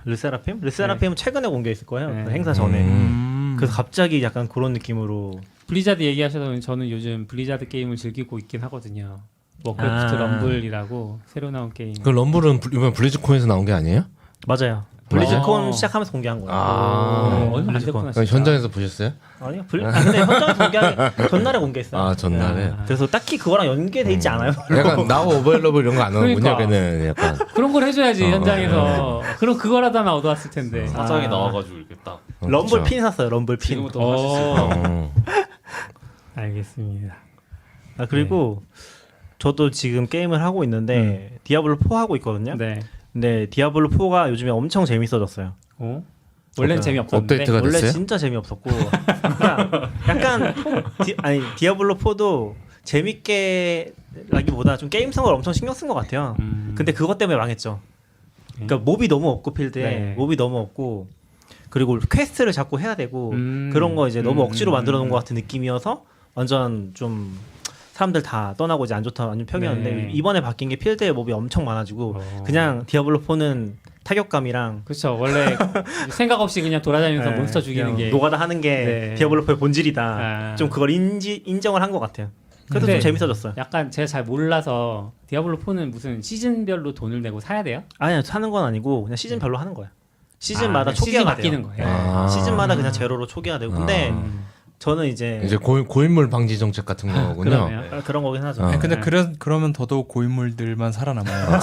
르세라핌? 르세라핌은 최근에 공개했을 거예요. 네. 그 행사 전에. 그래서 갑자기 약간 그런 느낌으로 블리자드 얘기하셔서 저는 요즘 블리자드 게임을 즐기고 있긴 하거든요. 워크래프트 럼블이라고 새로 나온 게임. 그 럼블은 이번 블리즈콘에서 나온 게 아니에요? 맞아요. 블리즈콘 시작하면서 공개한 거예요. 얼마 안 됐구나. 그럼 현장에서 보셨어요? 아니요. 근데 현장에서 공개한 전날에 공개했어요. 전날에. 그래서 딱히 그거랑 연계돼 있지 않아요. 약간 나우 오버러블 이런 거 안 하는군요. 그러니까. 걔는 약간. 그런 걸 해줘야지 현장에서. 그럼 그거라도 하나 얻어왔을 텐데. 사장이 나와가지고 이렇게 딱 럼블 핀 샀어요. 럼블 핀. 지금부터 하실 수 있어요. 알겠습니다. 그리고 저도 지금 게임을 하고 있는데 디아블로 4 하고 있거든요. 네. 근데 디아블로 4가 요즘에 엄청 재밌어졌어요. 원래는 재미없었는데. 업데이트가 원래 됐어요? 진짜 재미없었고 그러니까 약간 디아블로 4도 재밌게 라기보다 좀 게임성을 엄청 신경 쓴 것 같아요. 근데 그것 때문에 망했죠. 그러니까 몹이 너무 없고 필드에 네. 몹이 너무 없고 그리고 퀘스트를 자꾸 해야 되고 그런 거 이제 너무 억지로 만들어 놓은 것 같은 느낌이어서 완전 좀 사람들 다 떠나고 이제 안 좋다 완전 평이었는데 네. 이번에 바뀐 게 필드에 몹이 엄청 많아지고 그냥 디아블로 4는 타격감이랑 그렇죠. 원래 생각 없이 그냥 돌아다니면서 네, 몬스터 죽이는 그냥 게 노가다 하는 게 네. 디아블로의 본질이다. 아. 좀 그걸 인정을 한 것 같아요. 그래서 근데 좀 재밌어졌어요. 약간 제가 잘 몰라서 디아블로 4는 무슨 시즌별로 돈을 내고 사야 돼요? 아니요, 사는 건 아니고 그냥 시즌별로 하는 거예요. 시즌마다 시즌 초기화가 바뀌는 돼요. 거예요. 아. 시즌마다 그냥 제로로 초기화되고. 근데 저는 이제 고인물 방지 정책 같은 거군요. 그러네요. 그런 거긴 하죠. 어. 근데 네. 그러면 더더욱 고인물들만 살아남아요.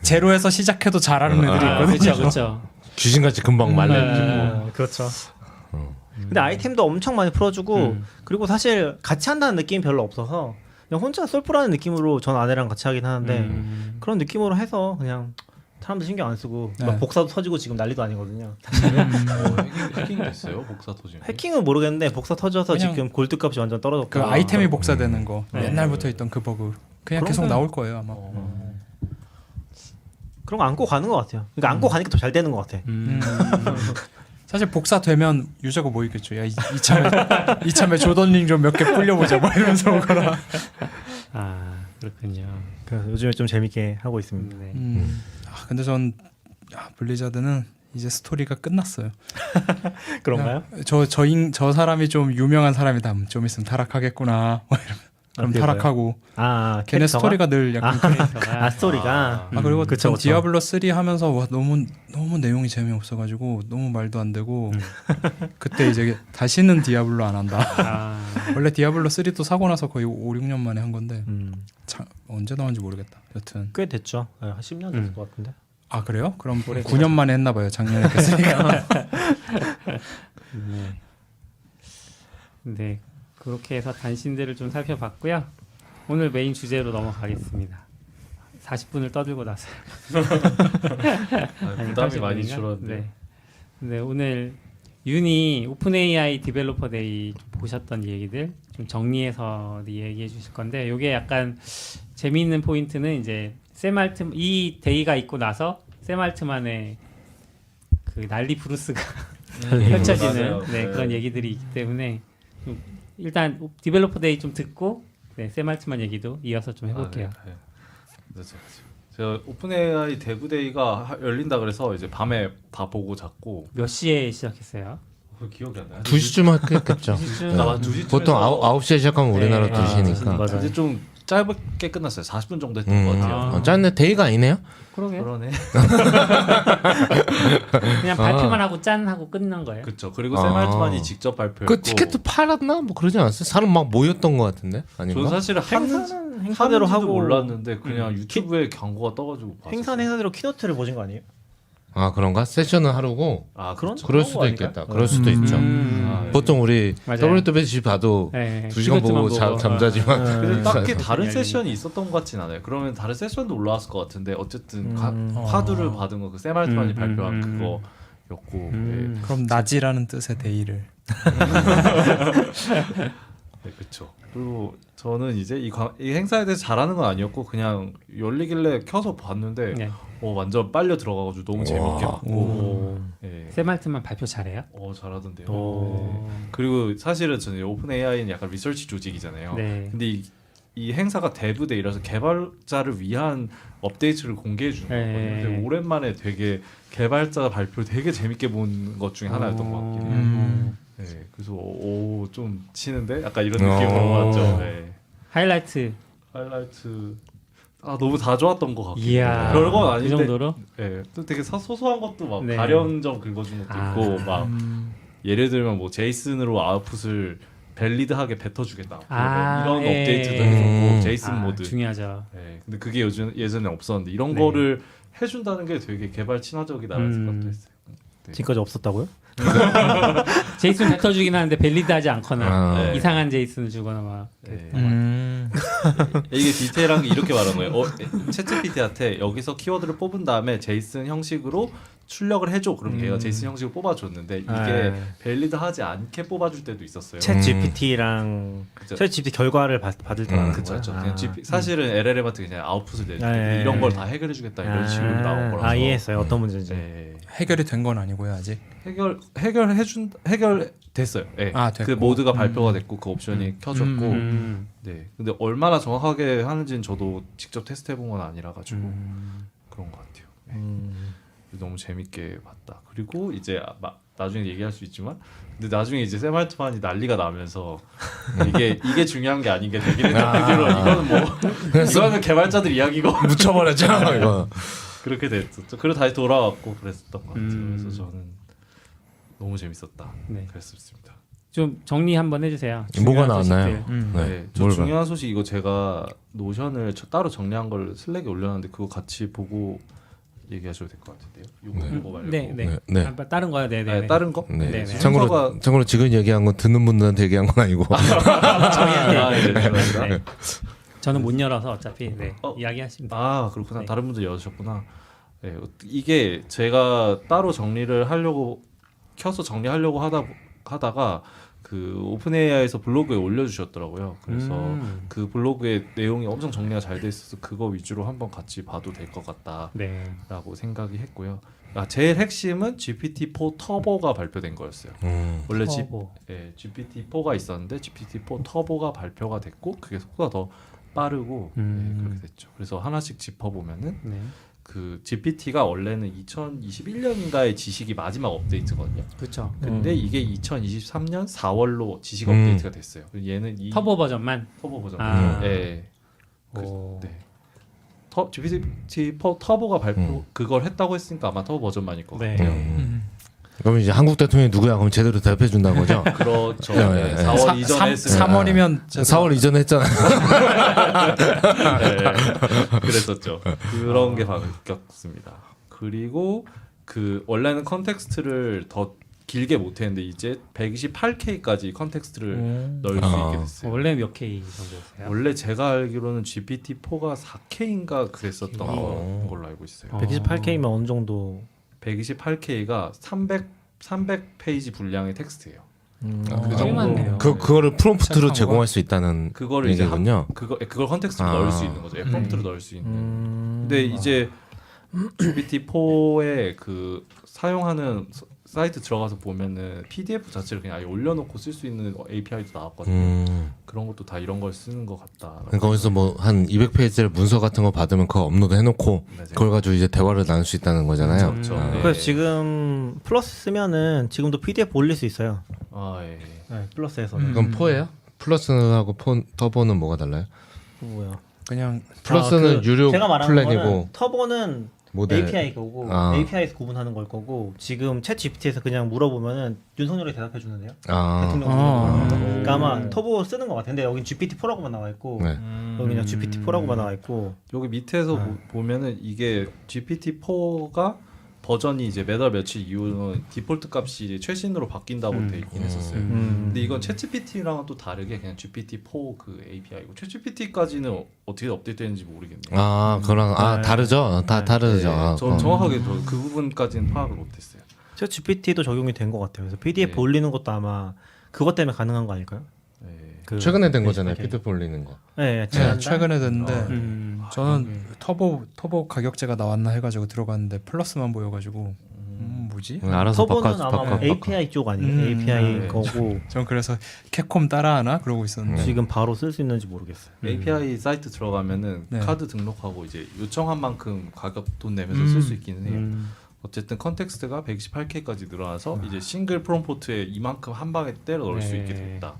제로에서 시작해도 잘하는 애들이 있거든요. 그렇죠, 그렇죠. 귀신같이 금방 말려지고. 그렇죠. 근데 아이템도 엄청 많이 풀어주고 그리고 사실 같이 한다는 느낌이 별로 없어서 그냥 혼자 솔프라는 느낌으로 전 아내랑 같이 하긴 하는데 그런 느낌으로 해서 그냥 사람들 신경 안 쓰고 네. 막 복사도 터지고 지금 난리도 아니거든요. 해킹 됐어요 복사 터지는. 해킹은 모르겠는데 복사 터져서 그냥 지금 골드 값이 완전 떨어졌고 그 아이템이 복사되는 거 네. 옛날부터 있던 그 버그 그냥 그런 계속 건- 나올 거예요 아마. 그런 거 안고 가는 것 같아요. 그러니까 안고 가니까 더 잘 되는 것 같아. 사실 복사되면 유저가 뭐 있겠죠. 야 이참에 조던링 좀 몇 개 불려보자 뭐 이러면서 오거나. 아 그렇군요. 그래서 요즘에 좀 재밌게 하고 있습니다. 네. 근데 전 블리자드는 이제 스토리가 끝났어요. 그런가요? 저 사람이 좀 유명한 사람이다. 좀 있으면 타락하겠구나. 뭐 이러면. 그럼 그게 타락하고 걔네 캐릭터가? 스토리가 늘 약간 스토리가 그리고 그쵸, 전 그쵸. 디아블로 3 하면서 와 너무 내용이 재미없어가지고 너무 말도 안 되고 그때 이제 다시는 디아블로 안 한다. 아, 원래 디아블로 3도 사고 나서 거의 5, 6년 만에 한 건데 참, 언제 나온지 모르겠다. 여튼 꽤 됐죠. 한 10년 됐을 것 같은데. 아 그래요? 그럼 9년 만에 했나 봐요. 작년에 했으니까. 네. 그렇게 해서 단신들을 좀 살펴봤고요. 오늘 메인 주제로 넘어가겠습니다. 40분을 떠들고 나서요. 부담이 많이 30분인가? 줄었는데. 네. 네, 오늘 윤이 오픈 AI 디벨로퍼 데이 보셨던 얘기들 좀 정리해서 얘기해 주실 건데 이게 약간 재미있는 포인트는 이제 샘 알트 이 데이가 있고 나서 샘 알트만의 그 난리 브루스가 펼쳐지는 맞아요. 네, 네. 그런 얘기들이 있기 때문에 좀 일단 디벨로퍼 데이 좀 듣고 네, 샘 알트만 얘기도 이어서 좀 해볼게요. 네. 제가 오픈 AI 데브데이가 열린다 그래서 이제 밤에 다 보고 잤고 몇 시에 시작했어요? 기억이 안 나요. 2시쯤 했겠죠. 2시쯤? 아, 2시쯤에서 보통 9시에 시작하면 우리나라 네. 2시니까. 맞아요. 이제 좀 짧게 끝났어요. 40분 정도 했던 것 같아요. 짠데 데이가 아니네요. 그러게. 그러네. 그냥 발표만 하고 짠 하고 끝난 거예요. 그렇죠. 그리고 샘 알트만이 직접 발표했고. 그 티켓도 팔았나? 뭐 그러지 않았어요? 사람 막 모였던 것 같은데 아닌가? 저는 사실 행사대로 하는지도 하고 몰랐는데 그냥 유튜브에 광고가 떠가지고 봤어요. 행사는 행사대로 키노트를 보신 거 아니에요? 아 그런가? 세션은 하루고. 아 그런 그렇죠. 그럴 그런 수도 거 아닐까요? 있겠다. 그럴 수도 있죠. 아, 예. 보통 우리 맞아요. WWDC 봐도 네, 2시간 보고 티켓만 잠자지만 근데 딱히 다른 열리는. 세션이 있었던 것 같진 않아요. 그러면 다른 세션도 올라왔을 것 같은데 어쨌든 음. 화두를 받은 거 그 샘 알트만이 발표한 음. 그거였고 그럼 낮이라는 뜻의 데이를. 네, 그렇죠. 그리고 저는 이제 이 행사에 대해서 잘하는 건 아니었고 그냥 열리길래 켜서 봤는데 네. 완전 빨려 들어가가지고 너무 재밌게 봤고 예. 샘 알트만 발표 잘해요? 잘하던데요. 오. 네. 그리고 사실은 저는 오픈 AI는 약간 리서치 조직이잖아요. 네. 근데 이 행사가 데브데이라서 개발자를 위한 업데이트를 공개해 주는 네. 거거든요. 근데 오랜만에 되게 개발자 발표 되게 재밌게 본 것 중에 하나였던 것 같긴 해요. 네, 그래서 좀 치는데 약간 이런 느낌으로 봤죠. 네. 하이라이트. 하이라이트 너무 다 좋았던 것 같고 이야. 별건 그 아닌데 정도로? 네, 또 되게 소소한 것도 막 네. 가려운 긁어준 것도 있고 막 예를 들면 뭐 제이슨으로 아웃풋을 밸리드하게 뱉어주겠다 이런 예. 업데이트도 있었고 제이슨 모드 중요하죠. 네, 근데 그게 예전에 없었는데 이런 네. 거를 해준다는 게 되게 개발 친화적이다라는 생각도 했어요. 네. 지금까지 없었다고요? 제이슨 뱉어주긴 하는데 밸리드하지 않거나 네. 이상한 제이슨을 주거나 막. 네. 이게 디테일한 게 이렇게 말한 거예요. 챗GPT한테 여기서 키워드를 뽑은 다음에 제이슨 형식으로 출력을 해줘. 그럼 걔가 제이슨 형식으로 뽑아줬는데 이게 밸리드하지 않게 뽑아줄 때도 있었어요. 챗 GPT랑 그죠. 챗 GPT 결과를 받을 때 말하는 거예요. 그렇죠. 그냥 사실은 LLM한테 그냥 아웃풋을 내주고 네. 이런 걸 다 해결해주겠다 이런 식으로 나온 거라서. 이해했어요. 어떤 문제인지. 네. 해결이 된 건 아니고요 아직. 해결됐어요. 네. 됐고. 그 모드가 발표가 됐고 그 옵션이 켜졌고. 네. 근데 얼마나 정확하게 하는지는 저도 직접 테스트해본 건 아니라 가지고. 그런 것 같아요. 너무 재밌게 봤다. 그리고 이제 나중에 얘기할 수 있지만, 근데 나중에 이제 샘 알트만이 난리가 나면서 이게 중요한 게 아닌 게 되긴 했는데 이거는 뭐 이거는 개발자들 이야기고 묻혀버렸죠 이거. 그렇게 됐었죠. 그리고 다시 돌아왔고 그랬었던 것 같아요. 그래서 저는 너무 재밌었다. 네. 그랬습니다. 좀 정리 한번 해주세요. 뭐가 중요한 나왔나요? 소식들. 네, 저 뭘 중요한 소식 이거 제가 노션을 따로 정리한 걸 슬랙에 올려놨는데 그거 같이 보고 얘기하셔도 될 것 같은데요. 이거 말고. 네, 네. 네. 아, 다른 거요, 네, 네. 네, 다른 거? 네. 네, 네. 참고로 지금 얘기한 건 듣는 분들한테 얘기한 건 아니고. 네, 죄송합니다. 네. 저는 못 열어서 어차피 네. 어. 이야기하시면 돼요. 아 그렇구나. 네. 다른 분들 여셨구나. 네, 이게 제가 따로 정리를 하려고 켜서 정리하려고 하다가 그 오픈 AI에서 블로그에 올려주셨더라고요. 그래서 그 블로그의 내용이 엄청 정리가 잘 돼 있어서 그거 위주로 한번 같이 봐도 될 것 같다라고 네. 생각이 했고요. 제일 핵심은 GPT-4 터보가 발표된 거였어요. 원래 터보. GPT-4가 있었는데 GPT-4 터보가 발표가 됐고 그게 속도가 더 빠르고 그렇게 됐죠. 그래서 하나씩 짚어보면은 네. 그 GPT가 원래는 2021년인가에 지식이 마지막 업데이트거든요. 그렇죠. 근데 이게 2023년 4월로 지식 업데이트가 됐어요. 얘는 이 터보 버전만. 터보 버전. 아. 네. 오. 네. GPT-4 터보가 발표 그걸 했다고 했으니까 아마 터보 버전만일 것 네. 같아요. 그럼 이제 한국 대통령이 누구야? 그럼 제대로 대답해 준다는 거죠? 그렇죠. 네, 네. 네. 4월 이전에 했으니까. 3월이면 4월 이전에 했잖아. 네, 그랬었죠. 그런 게 바뀌었습니다. 그리고 그 원래는 컨텍스트를 더 길게 못했는데 이제 128K까지 컨텍스트를 넣을 수 있게 됐어요. 원래 몇 K 정도였어요? 원래 제가 알기로는 GPT-4가 4K인가 그랬었던 걸로 알고 있어요. 128K면 어느 정도 128K가 300페이지 분량의 텍스트예요. 꽤 많네요. 그거를 프롬프트로 시작한 제공할 수 있다는 그거를 이제 얘기군요. 그걸 컨텍스트로 넣을 수 있는 거죠. 프롬프트로 넣을 수 있는. 근데 이제 GPT-4에 그 사용하는 사이트 들어가서 보면은 PDF 자체를 그냥 아예 올려놓고 쓸 수 있는 API도 나왔거든요. 그런 것도 다 이런 걸 쓰는 것 같다. 그러니까 거기서 뭐 한 200페이지를 문서 같은 거 받으면 그거 업로드 해놓고 맞아요. 그걸 가지고 이제 대화를 나눌 수 있다는 거잖아요. 그렇죠. 아. 네. 그래서 지금 플러스 쓰면은 지금도 PDF 올릴 수 있어요. 아 예. 네, 플러스에서는. 그럼 4예요? 플러스하고 터보는 뭐가 달라요? 뭐야? 그냥 플러스는 유료 제가 말하는 플랜이고 거는 터보는 모델 API 거고 아. API에서 구분하는 걸 거고 지금 챗 GPT에서 그냥 물어보면은 윤석열이 대답해 주는데요. 아, 대통령 그러니까 아마 터보 쓰는 것 같은데 여긴 GPT-4라고만 나와 있고 네. 여기 그냥 GPT-4라고만 나와 있고 여기 밑에서 보면은 이게 GPT-4가 버전이 이제 매달 며칠 이후는 디폴트 값이 최신으로 바뀐다고 돼 있긴 했었어요. 근데 이건 챗GPT랑은 또 다르게 그냥 GPT-4 그 API고 챗GPT까지는 어떻게 업데이트되는지 모르겠네요. 아, 그랑 네. 다르죠. 다 다르죠. 아, 저 정확하게 그 부분까지는 파악을 못했어요. 챗 GPT도 적용이 된 것 같아요. 그래서 PDF 네. 올리는 것도 아마 그것 때문에 가능한 거 아닐까요? 네. 그 최근에 된 거잖아요. 이렇게. 피드백 올리는 거. 네, 네, 최근에 됐는데 저는 아, 터보 가격제가 나왔나 해가지고 들어갔는데 플러스만 보여가지고 뭐지? 알아서 터보는 바꿔. 아마 API 쪽 아니에요? API 네. 거고 전 그래서 캡콤 따라하나 그러고 있었는데 지금 바로 쓸 수 있는지 모르겠어요. API 사이트 들어가면은 네. 카드 등록하고 이제 요청한 만큼 가격 돈 내면서 쓸 수 있기는 해요. 어쨌든 컨텍스트가 128K까지 늘어나서 이제 싱글 프롬포트에 이만큼 한 방에 때려 넣을 수 있게 됐다.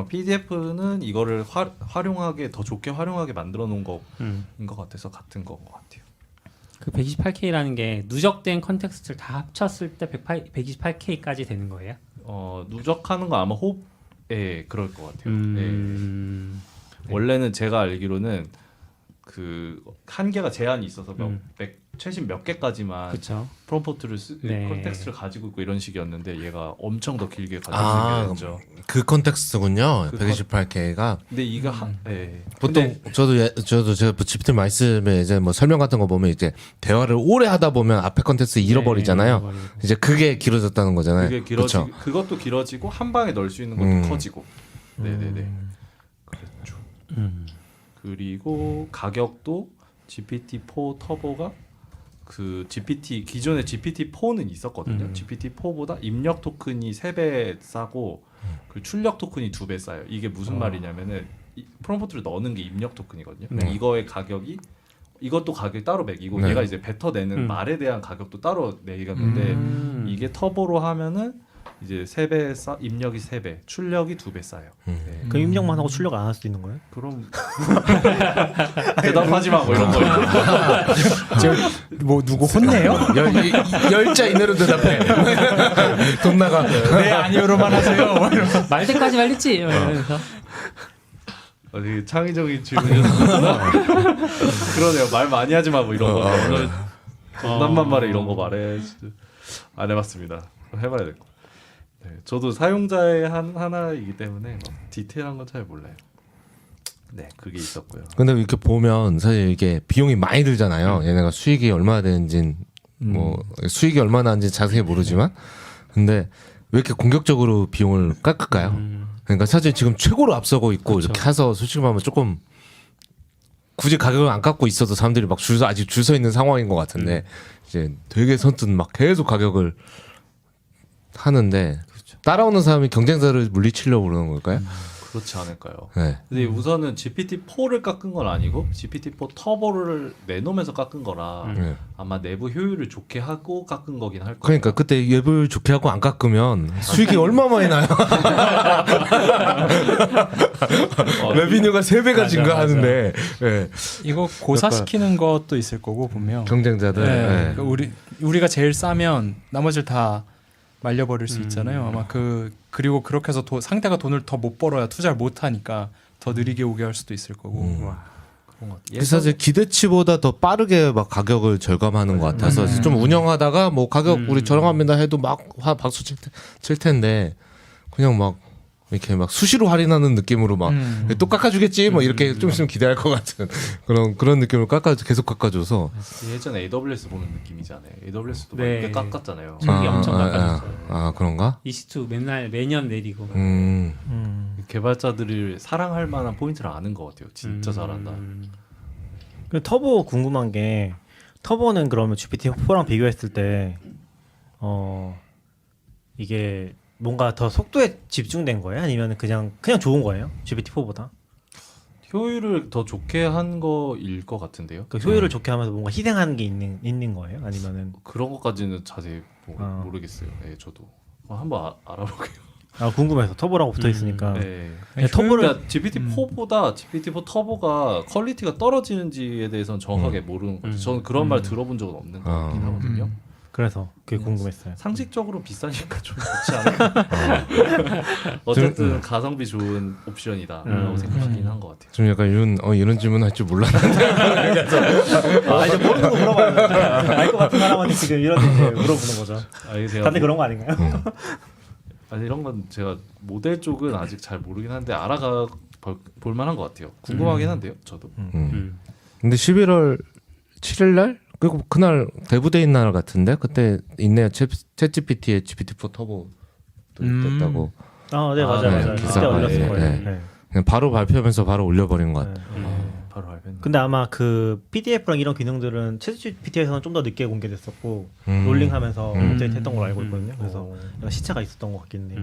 PDF는 이거를 활용하게 더 좋게 활용하게 만들어 놓은 거인 것 같아서 같은 거인 것 같아요. 그 128K라는 게 누적된 컨텍스트를 다 합쳤을 때 128K까지 되는 거예요? 누적하는 거 아마 그럴 것 같아요. 네. 원래는 제가 알기로는 그 한계가 제한이 있어서 최신 몇 개까지만 그렇죠. 프롬포트를 네. 컨텍스트를 가지고 있고 이런 식이었는데 얘가 엄청 더 길게 아, 가지고 있죠. 그 컨텍스트군요. 그 128K가. 근데 이거 보통 저도 제가 GPT 말씀에 이제 뭐 설명 같은 거 보면 이제 대화를 오래 하다 보면 앞에 컨텍스트 잃어버리잖아요. 잃어버리고. 이제 그게 길어졌다는 거잖아요. 그게 길어지고 그쵸? 그것도 길어지고 한 방에 넣을 수 있는 것도 커지고. 네네네. 그렇죠. 그리고 가격도 GPT-4 터보가 그 기존의 GPT-4는 있었거든요. GPT-4보다 입력 토큰이 3배 싸고 그 출력 토큰이 2배 싸요. 이게 무슨 말이냐면은 프롬프트를 넣는 게 입력 토큰이거든요. 네. 이거의 가격이 이것도 가격이 따로 매기고 네. 얘가 이제 뱉어내는 말에 대한 가격도 따로 매기는데 이게 터보로 하면은 이제 3배 입력이 3배, 출력이 2배 싸요. 네. 그 입력만 하고 출력 안 할 수도 있는 거예요? 그럼 대답하지 마 뭐 이런 거. 뭐 누구 혼내요? 열자 이내로 대답해. 돈 나가. 네 아니요로만 하세요. 말 때까지 말했지. 이러면서. 되게 창의적인 질문이었어. 그러네요. 말 많이 하지 마 뭐 이런 거. 장난만 말해 이런 거 말해. 안 해봤습니다. 해봐야 될 거. 네, 저도 사용자의 하나이기 때문에 막 디테일한 건 잘 몰라요. 네, 그게 있었고요. 근데 이렇게 보면 사실 이게 비용이 많이 들잖아요. 얘네가 수익이 얼마나 되는지 뭐 수익이 얼마나 하는지 자세히 모르지만 근데 왜 이렇게 공격적으로 비용을 깎을까요? 그러니까 사실 지금 최고로 앞서고 있고 그렇죠. 이렇게 해서 솔직히 말하면 조금 굳이 가격을 안 깎고 있어도 사람들이 막 아직 줄 서 있는 상황인 것 같은데 이제 되게 선뜻 막 계속 가격을 하는데 따라오는 사람이 경쟁자를 물리치려고 그러는 걸까요? 그렇지 않을까요? 네. 근데 우선은 GPT-4를 깎은 건 아니고 GPT-4 터보를 내놓으면서 깎은 거라 네. 아마 내부 효율을 좋게 하고 깎은 거긴 할 거예요. 그러니까 그때 예불 좋게 하고 안 깎으면 수익이 얼마 많이 나요? 레비뉴가 3배가 증가하는데 네. 이거 고사시키는 것도 있을 거고 분명. 경쟁자들 네. 네. 그러니까 우리가 제일 싸면 나머지를 다 말려버릴 수 있잖아요. 아마 그리고 그렇게 해서 상대가 돈을 더 못 벌어야 투자를 못 하니까 더 느리게 오게 할 수도 있을 거고. 그런 것 같아요. 그 사실 기대치보다 더 빠르게 막 가격을 절감하는 것 같아서 좀 운영하다가 뭐 가격 우리 저렴합니다 해도 막 박수 칠 텐데 그냥 막 이렇게 막 수시로 할인하는 느낌으로 막 또 깎아주겠지 뭐 이렇게 좀 있으면 기대할 것 같은 그런 느낌을 계속 깎아줘서 예전에 AWS 보는 느낌이잖아요. AWS도 막 네. 이렇게 깎았잖아요. 수익이 엄청 깎아줬어요. 그런가? EC2 매년 내리고. 개발자들을 사랑할 만한 포인트를 아는 것 같아요. 진짜 잘한다. 그 터보 궁금한 게 터보는 그러면 GPT-4랑 비교했을 때 이게 뭔가 더 속도에 집중된 거예요? 아니면 그냥 좋은 거예요? GPT-4보다? 효율을 더 좋게 한 거일 것 같은데요. 그 효율을 좋게 하면서 뭔가 희생하는 게 있는 거예요? 아니면은 그런 것까지는 자세히 모르겠어요. 네, 저도 한번 알아볼게요. 궁금해서 터보라고 붙어 있으니까. 네. 터보를 그러니까 GPT-4보다 GPT-4 터보가 퀄리티가 떨어지는지에 대해서는 정확하게 모르는 거죠. 저는 그런 말 들어본 적은 없는 것 같긴 하거든요. 그래서 그게 궁금했어요. 상식적으로 비싸니까 좀 좋지 않아요? 어쨌든 가성비 좋은 옵션이다라고 생각하긴 한 것 같아요. 좀 약간 이런 질문 할 줄 몰랐는데 이제 모르는 거 물어봐요. 알 것 같은 사람한테 지금 이런 얘기 물어보는 거죠. 제가 다들 그런 거 아닌가요? 아니 이런 건 제가 모델 쪽은 아직 잘 모르긴 한데 알아가 볼 만한 것 같아요. 궁금하긴 한데요, 저도. 근데 11월 7일 날 그리고 그날 대부대인 날 같은데 그때 있네요. 챗GPT에 GPT-4 터보 됐다고. 네 맞아요. 기사가, 그때 올렸을 거예요. 네. 네. 그냥 바로 발표하면서 바로 올려버린 것 같아요. 바로 알겠네. 근데 아마 그 PDF랑 이런 기능들은 챗GPT에서는 좀 더 늦게 공개됐었고 음. 롤링하면서 업데이트했던 걸로 알고 있거든요. 그래서 약간 시차가 있었던 것 같긴 해요.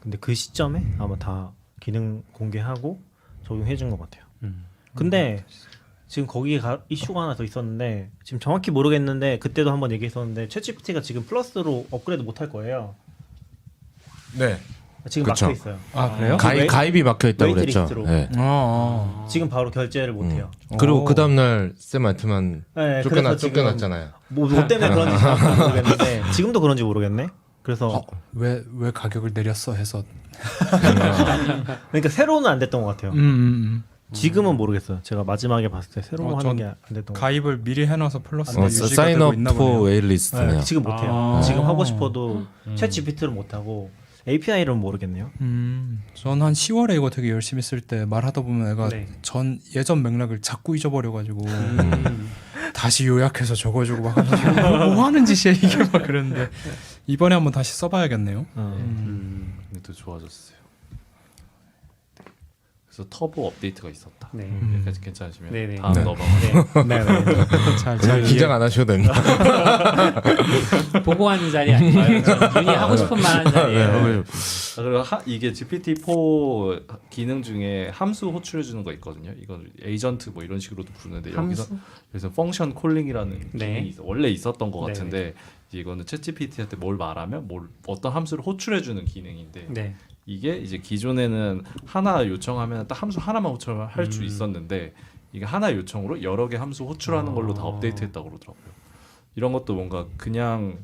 근데 그 시점에 아마 다 기능 공개하고 적용해 준 것 같아요. 근데 지금 거기에 이슈가 하나 더 있었는데 지금 정확히 모르겠는데 그때도 한번 얘기했었는데 챗GPT가 지금 플러스로 업그레이드 못 할 거예요. 네. 지금 그쵸. 막혀 있어요. 아 그래요? 가입이 막혀 있다고 그랬죠. 웨이트리스트로. 네. 지금 바로 결제를 못 해요. 그리고 그 다음 날 샘 알트만 네, 그래서 지금 쫓겨났잖아요. 뭐 때문에 그런지 정확히 모르겠는데 지금도 그런지 모르겠네. 그래서 왜 가격을 내렸어 해서. 그러니까 새로는 안 됐던 것 같아요. 지금은 모르겠어요. 제가 마지막에 봤을 때 새로 하는 게 안 됐던 것 같아요. 가입을 미리 해놓아서 플러스가 유지가 사인업 되고 있나 포 보네요. 웨일리스트네요. 지금 못 해요. 지금 하고 싶어도 챗 GPT를 못 하고 API를 모르겠네요. 전 한 10월에 이거 되게 열심히 쓸 때 말하다 보면 애가 네. 예전 맥락을 자꾸 잊어버려가지고 다시 요약해서 적어주고 막 뭐 하는 짓이야 이게 막 그랬는데 이번에 한번 다시 써봐야겠네요. 근데 또 좋아졌어요. 그래서 터보 업데이트가 있었다. 네. 여기까지 괜찮으시면 네네. 다음 네. 넘어가요. 잘 긴장 안 하셔도 됩니다. 보고하는 자리 아닌가요? 윤이 하고 싶은 말 하는 자리예요. 그리고 이게 GPT-4 기능 중에 함수 호출해 주는 거 있거든요. 이건 에이전트 뭐 이런 식으로도 부르는데 여기서 그래서 펑션 콜링이라는 기능이 원래 있었던 것 같은데 이거는 챗GPT한테 뭘 말하면 어떤 함수를 호출해 주는 기능인데 네. 이게 이제 기존에는 하나 요청하면 딱 함수 하나만 호출할 수 있었는데 이게 하나 요청으로 여러 개 함수 호출하는 걸로 다 업데이트했다고 그러더라고요. 이런 것도 뭔가 그냥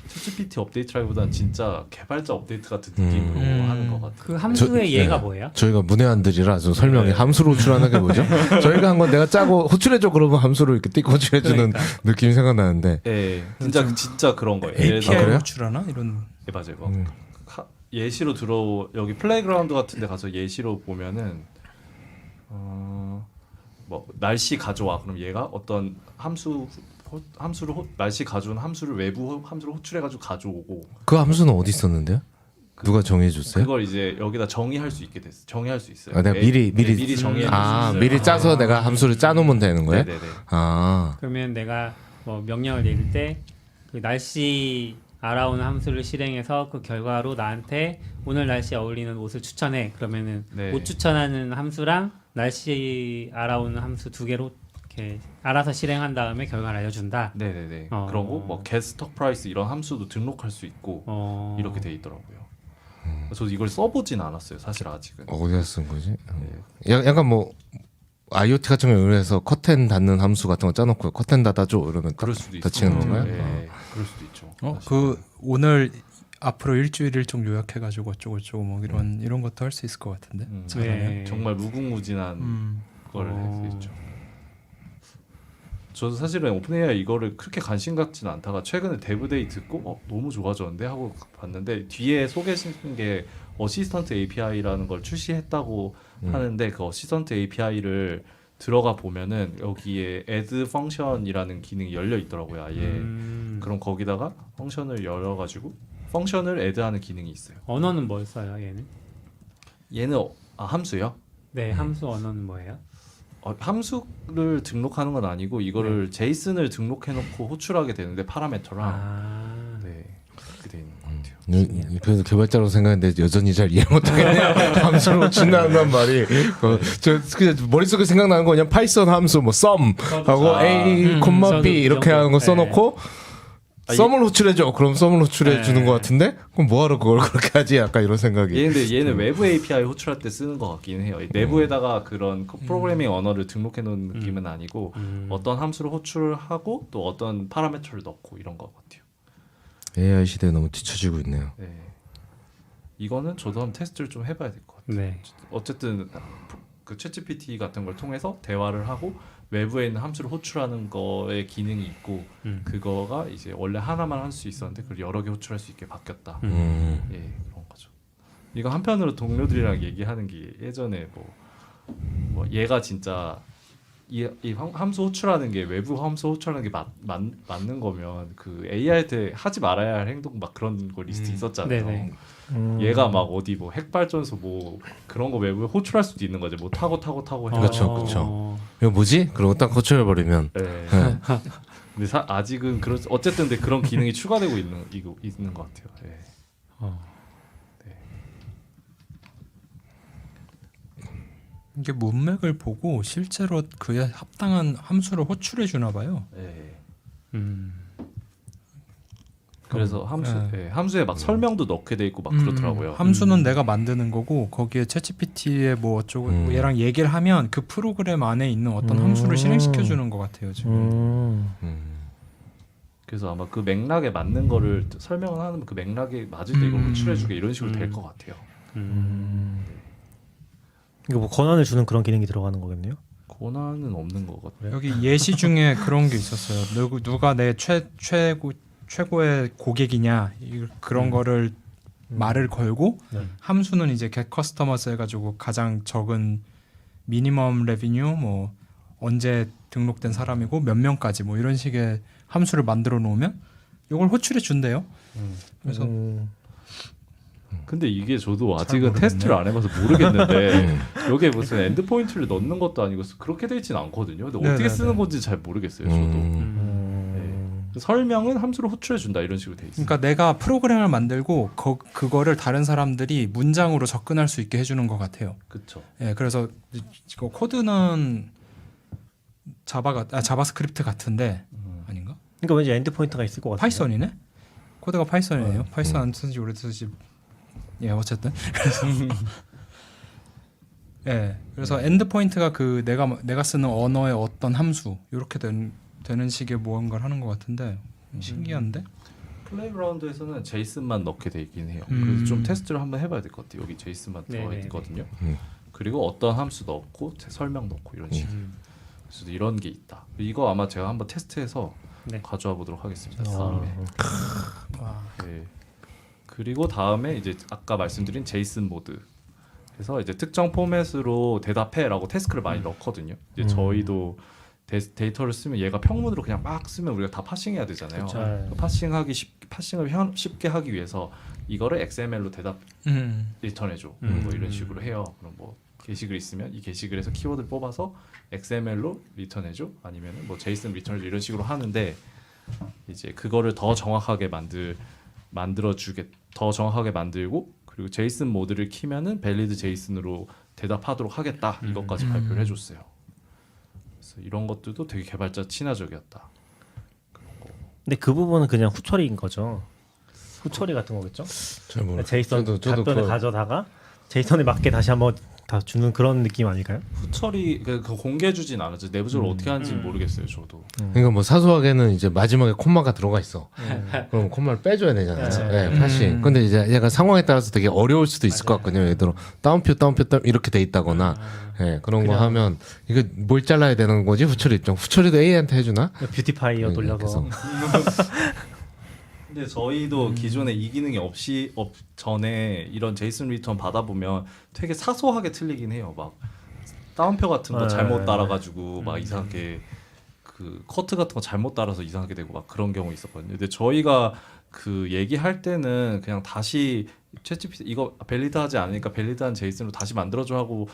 챗GPT 업데이트라기보다는 진짜 개발자 업데이트 같은 느낌으로 하는 것 같아요. 그 함수의 예가 네. 뭐예요? 저희가 문외한들이라 좀 설명이 네. 함수로 호출하는 게 뭐죠? 저희가 한 건 내가 짜고 호출해줘 그러면 함수로 이렇게 띡 호출해주는 느낌이 생각나는데. 네, 진짜 그런 거예요. API 그래요? 호출하나 이런. 네, 맞아요. 예시로 여기 플레이그라운드 같은데 가서 예시로 보면은 뭐 날씨 가져와 그럼 얘가 어떤 함수를 날씨 가져온 함수를 외부 함수를 호출해가지고 가져오고 그 함수는 어디 있었는데요? 누가 정해줬어요? 그걸 이제 여기다 정의할 수 있어요. 아, 내가 미리 정의해 미리 짜서 내가 함수를 짜놓으면 되는 거예요? 네네네. 아, 그러면 내가 뭐 명령을 내릴 때 그 날씨 알아오는 함수를 실행해서 그 결과로 나한테 오늘 날씨에 어울리는 옷을 추천해. 그러면은 네. 옷 추천하는 함수랑 날씨 알아오는 함수 두 개로 이렇게 알아서 실행한 다음에 결과를 알려준다. 네네네. 어. 그런 거뭐 get stock price 이런 함수도 등록할 수 있고 이렇게 돼 있더라고요. 저도 이걸 써보진 않았어요. 사실 아직은. 어디다 쓴 거지? 약간 뭐 IoT 같은 거 이용해서 커튼 닫는 함수 같은 거 짜놓고 커튼 닫아줘 이러면 그럴 수도 있어요. 닫히는 건가요? 네, 그럴 수도 있죠. 그 오늘 앞으로 일주일 일정 요약해가지고 어쩌고 뭐 이런 것도 할 수 있을 것 같은데. 네. 정말 무궁무진한 걸 할 수 있죠. 저도 사실은 오픈AI 이거를 그렇게 관심 갖지는 않다가 최근에 데브데이 듣고 너무 좋아졌는데 하고 봤는데 뒤에 소개해주신 게 어시스턴트 API라는 걸 출시했다고 하는데 그 어시스턴트 API를 들어가 보면은 여기에 add 펑션이라는 기능이 열려 있더라고요. 아예 그럼 거기다가 펑션을 열어가지고 펑션을 add하는 기능이 있어요. 언어는 뭘 써요, 얘는? 얘는 함수요? 네, 함수 언어는 뭐예요? 함수를 등록하는 건 아니고 이거를 제이슨을 등록해놓고 호출하게 되는데 파라메터랑 네 그렇게 돼 있는 것 같아요. 그래서 개발자로 생각했는데 여전히 잘 이해 못하겠네요. 함수로 호출한다는 말이 저 그냥 머릿속에 생각나는 거 그냥 파이썬 함수 뭐 sum 하고 a, b 이렇게 하는 거 써놓고 썸을 호출해줘. 그럼 썸을 호출해 주는 것 같은데 그럼 뭐하러 그걸 그렇게 하지? 약간 이런 생각이. 얘는 외부 API 호출할 때 쓰는 것 같긴 해요. 내부에다가 그런 프로그래밍 언어를 등록해 놓은 느낌은 아니고 어떤 함수를 호출하고 또 어떤 파라미터를 넣고 이런 것 같아요. AI 시대에 너무 뒤처지고 있네요. 네. 이거는 저도 한번 테스트를 좀 해봐야 될 것 같아요. 네. 어쨌든 그 챗GPT 같은 걸 통해서 대화를 하고 외부에 있는 함수를 호출하는 거에 기능이 있고 그거가 이제 원래 하나만 할 수 있었는데 그걸 여러 개 호출할 수 있게 바뀌었다. 예, 그런 거죠. 이거 한편으로 동료들이랑 얘기하는 게 예전에 뭐 얘가 진짜 이 함수 호출하는 게 외부 함수 호출하는 게 맞는 거면 그 AI한테 하지 말아야 할 행동 막 그런 거 리스트 있었잖아요. 네네. 얘가 막 어디 뭐 핵발전소 뭐 그런 거 외부에 호출할 수도 있는 거지. 뭐 타고 그렇죠. 이거 뭐지? 그러고 딱 호출해 버리면. 네. 근데 아직은 어쨌든 근데 그런 기능이 추가되고 있는 것 같아요. 네. 이게 문맥을 보고 실제로 그에 합당한 함수를 호출해 주나 봐요. 네. 그래서 함수에 막 설명도 넣게 돼 있고 막 그렇더라고요. 함수는 내가 만드는 거고 거기에 챗GPT에 뭐 어쩌고 뭐 얘랑 얘기를 하면 그 프로그램 안에 있는 어떤 함수를 실행시켜 주는 것 같아요 지금. 그래서 아마 그 맥락에 맞는 거를 설명을 하는 그 맥락에 맞을 때 이걸 호출해주게 이런 식으로 될 것 같아요. 이거 뭐 권한을 주는 그런 기능이 들어가는 거겠네요. 권한은 없는 것 같아요. 여기 예시 중에 그런 게 있었어요. 누가 내 최고의 고객이냐 그런 거를 말을 걸고 함수는 이제 get customers 해가지고 가장 적은 미니멈 레비뉴 뭐 언제 등록된 사람이고 몇 명까지 뭐 이런 식의 함수를 만들어 놓으면 이걸 호출해 준대요. 그래서 근데 이게 저도 아직은 테스트를 안 해봐서 모르겠는데 여기에 무슨 엔드 포인트를 넣는 것도 아니고 그렇게 돼 있지는 않거든요. 근데 어떻게 쓰는 건지 잘 모르겠어요. 저도. 네. 설명은 함수로 호출해 준다 이런 식으로 돼 있어요. 그러니까 내가 프로그램을 만들고 그거를 다른 사람들이 문장으로 접근할 수 있게 해주는 것 같아요. 그렇죠. 예, 그래서 이거 코드는 자바스크립트 같은데 아닌가? 그러니까 왠지 엔드 포인트가 있을 것 같아요. 파이썬이네? 코드가 파이썬이네요. 파이썬 안 쓴지 오래됐지. 예, 어쨌든 예, 그래서 엔드 포인트가 그 내가 쓰는 언어의 어떤 함수 이렇게 되는 식의 무언가를 하는 것 같은데 신기한데? 플레이그라운드에서는 제이슨만 넣게 돼 있긴 해요. 그래서 좀 테스트를 한번 해봐야 될 것 같아요. 여기 제이슨만 들어가 네네. 있거든요. 그리고 어떤 함수 넣고 설명 넣고 이런 식으로. 그래서 이런 게 있다. 이거 아마 제가 한번 테스트해서 네. 가져와 보도록 하겠습니다. 다음에. 네. 그리고 다음에 이제 아까 말씀드린 제이슨 모드. 그래서 이제 특정 포맷으로 대답해라고 태스크를 많이 넣거든요. 이제 저희도 데이터를 쓰면 얘가 평문으로 그냥 막 쓰면 우리가 다 파싱해야 되잖아요. 파싱을 쉽게 하기 위해서 이거를 XML로 대답 리턴해줘. 뭐 이런 식으로 해요. 그럼 뭐 게시글 있으면 이 게시글에서 키워드를 뽑아서 XML로 리턴해줘. 아니면 뭐 JSON 리턴해줘 이런 식으로 하는데 이제 그거를 더 정확하게 더 정확하게 만들고 그리고 제이슨 모드를 키면은 밸리드 제이슨으로 대답하도록 하겠다. 이것까지 발표를 해줬어요. 그래서 이런 것들도 되게 개발자 친화적이었다. 근데 그 부분은 그냥 후처리인 거죠. 후처리 같은 거겠죠? 잘 모르. 제이슨 저도 답변을 가져다가 제이슨에 맞게 다시 한번 다 주는 그런 느낌 아닐까요? 후처리 그 공개해 주진 않았죠. 내부적으로 어떻게 하는지 모르겠어요. 저도. 그러니까 뭐 사소하게는 이제 마지막에 콤마가 들어가 있어. 그럼 콤마를 빼줘야 되잖아요. 네, 파싱. 근데 이제 약간 상황에 따라서 되게 어려울 수도 있을 것 같거든요. 예를 들어 따옴표 이렇게 돼 있다거나, 네, 그런 거 하면 이거 뭘 잘라야 되는 거지? 후처리 입장. 후처리도 A한테 해주나? 뷰티파이어 돌려서. 근데 저희도 기존에 이 기능이 전에 이런 제이슨 리턴 받아보면 되게 사소하게 틀리긴 해요. 막 따옴표 같은 거 잘못 따라가지고 막 이상하게 그 커트 같은 거 잘못 따라서 이상하게 되고 막 그런 경우 있었거든요. 근데 저희가 그 얘기할 때는 그냥 다시 챗GPT 이거 밸리드하지 않으니까 밸리드한 제이슨으로 다시 만들어줘 하고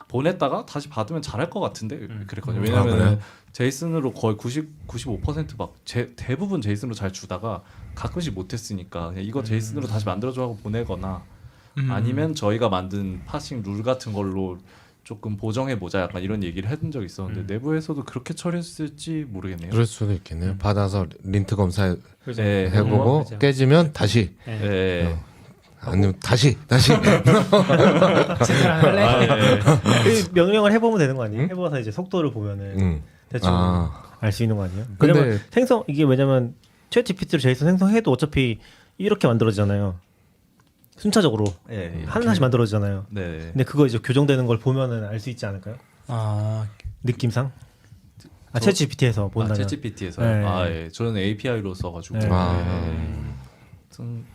보냈다가 다시 받으면 잘할 것 같은데 그랬거든요. 왜냐면 제이슨으로 거의 95%막 대부분 제이슨으로 잘 주다가 가끔씩 못했으니까 그냥 이거 제이슨으로 다시 만들어줘 하고 보내거나 아니면 저희가 만든 파싱 룰 같은 걸로 조금 보정해 보자 약간 이런 얘기를 해둔 적이 있었는데 내부에서도 그렇게 처리했을지 모르겠네요. 그럴 수도 있겠네요. 받아서 린트 검사 네, 해보고 그죠. 깨지면 다시. 네. 아니면 다시. 그 명령을 해보면 되는 거 아니에요? 해봐서 이제 속도를 보면은 대충 알 수 있는 거 아니에요? 근데 왜냐면 이게 왜냐면 챗GPT로 제이슨 생성해도 어차피 이렇게 만들어지잖아요. 순차적으로 네, 하나씩 만들어지잖아요. 네. 근데 그거 이제 교정되는 걸 보면은 알 수 있지 않을까요? 아, 느낌상? 챗GPT에서 본다면. 챗GPT에서 네. 예. 저는 API로 써가지고 네.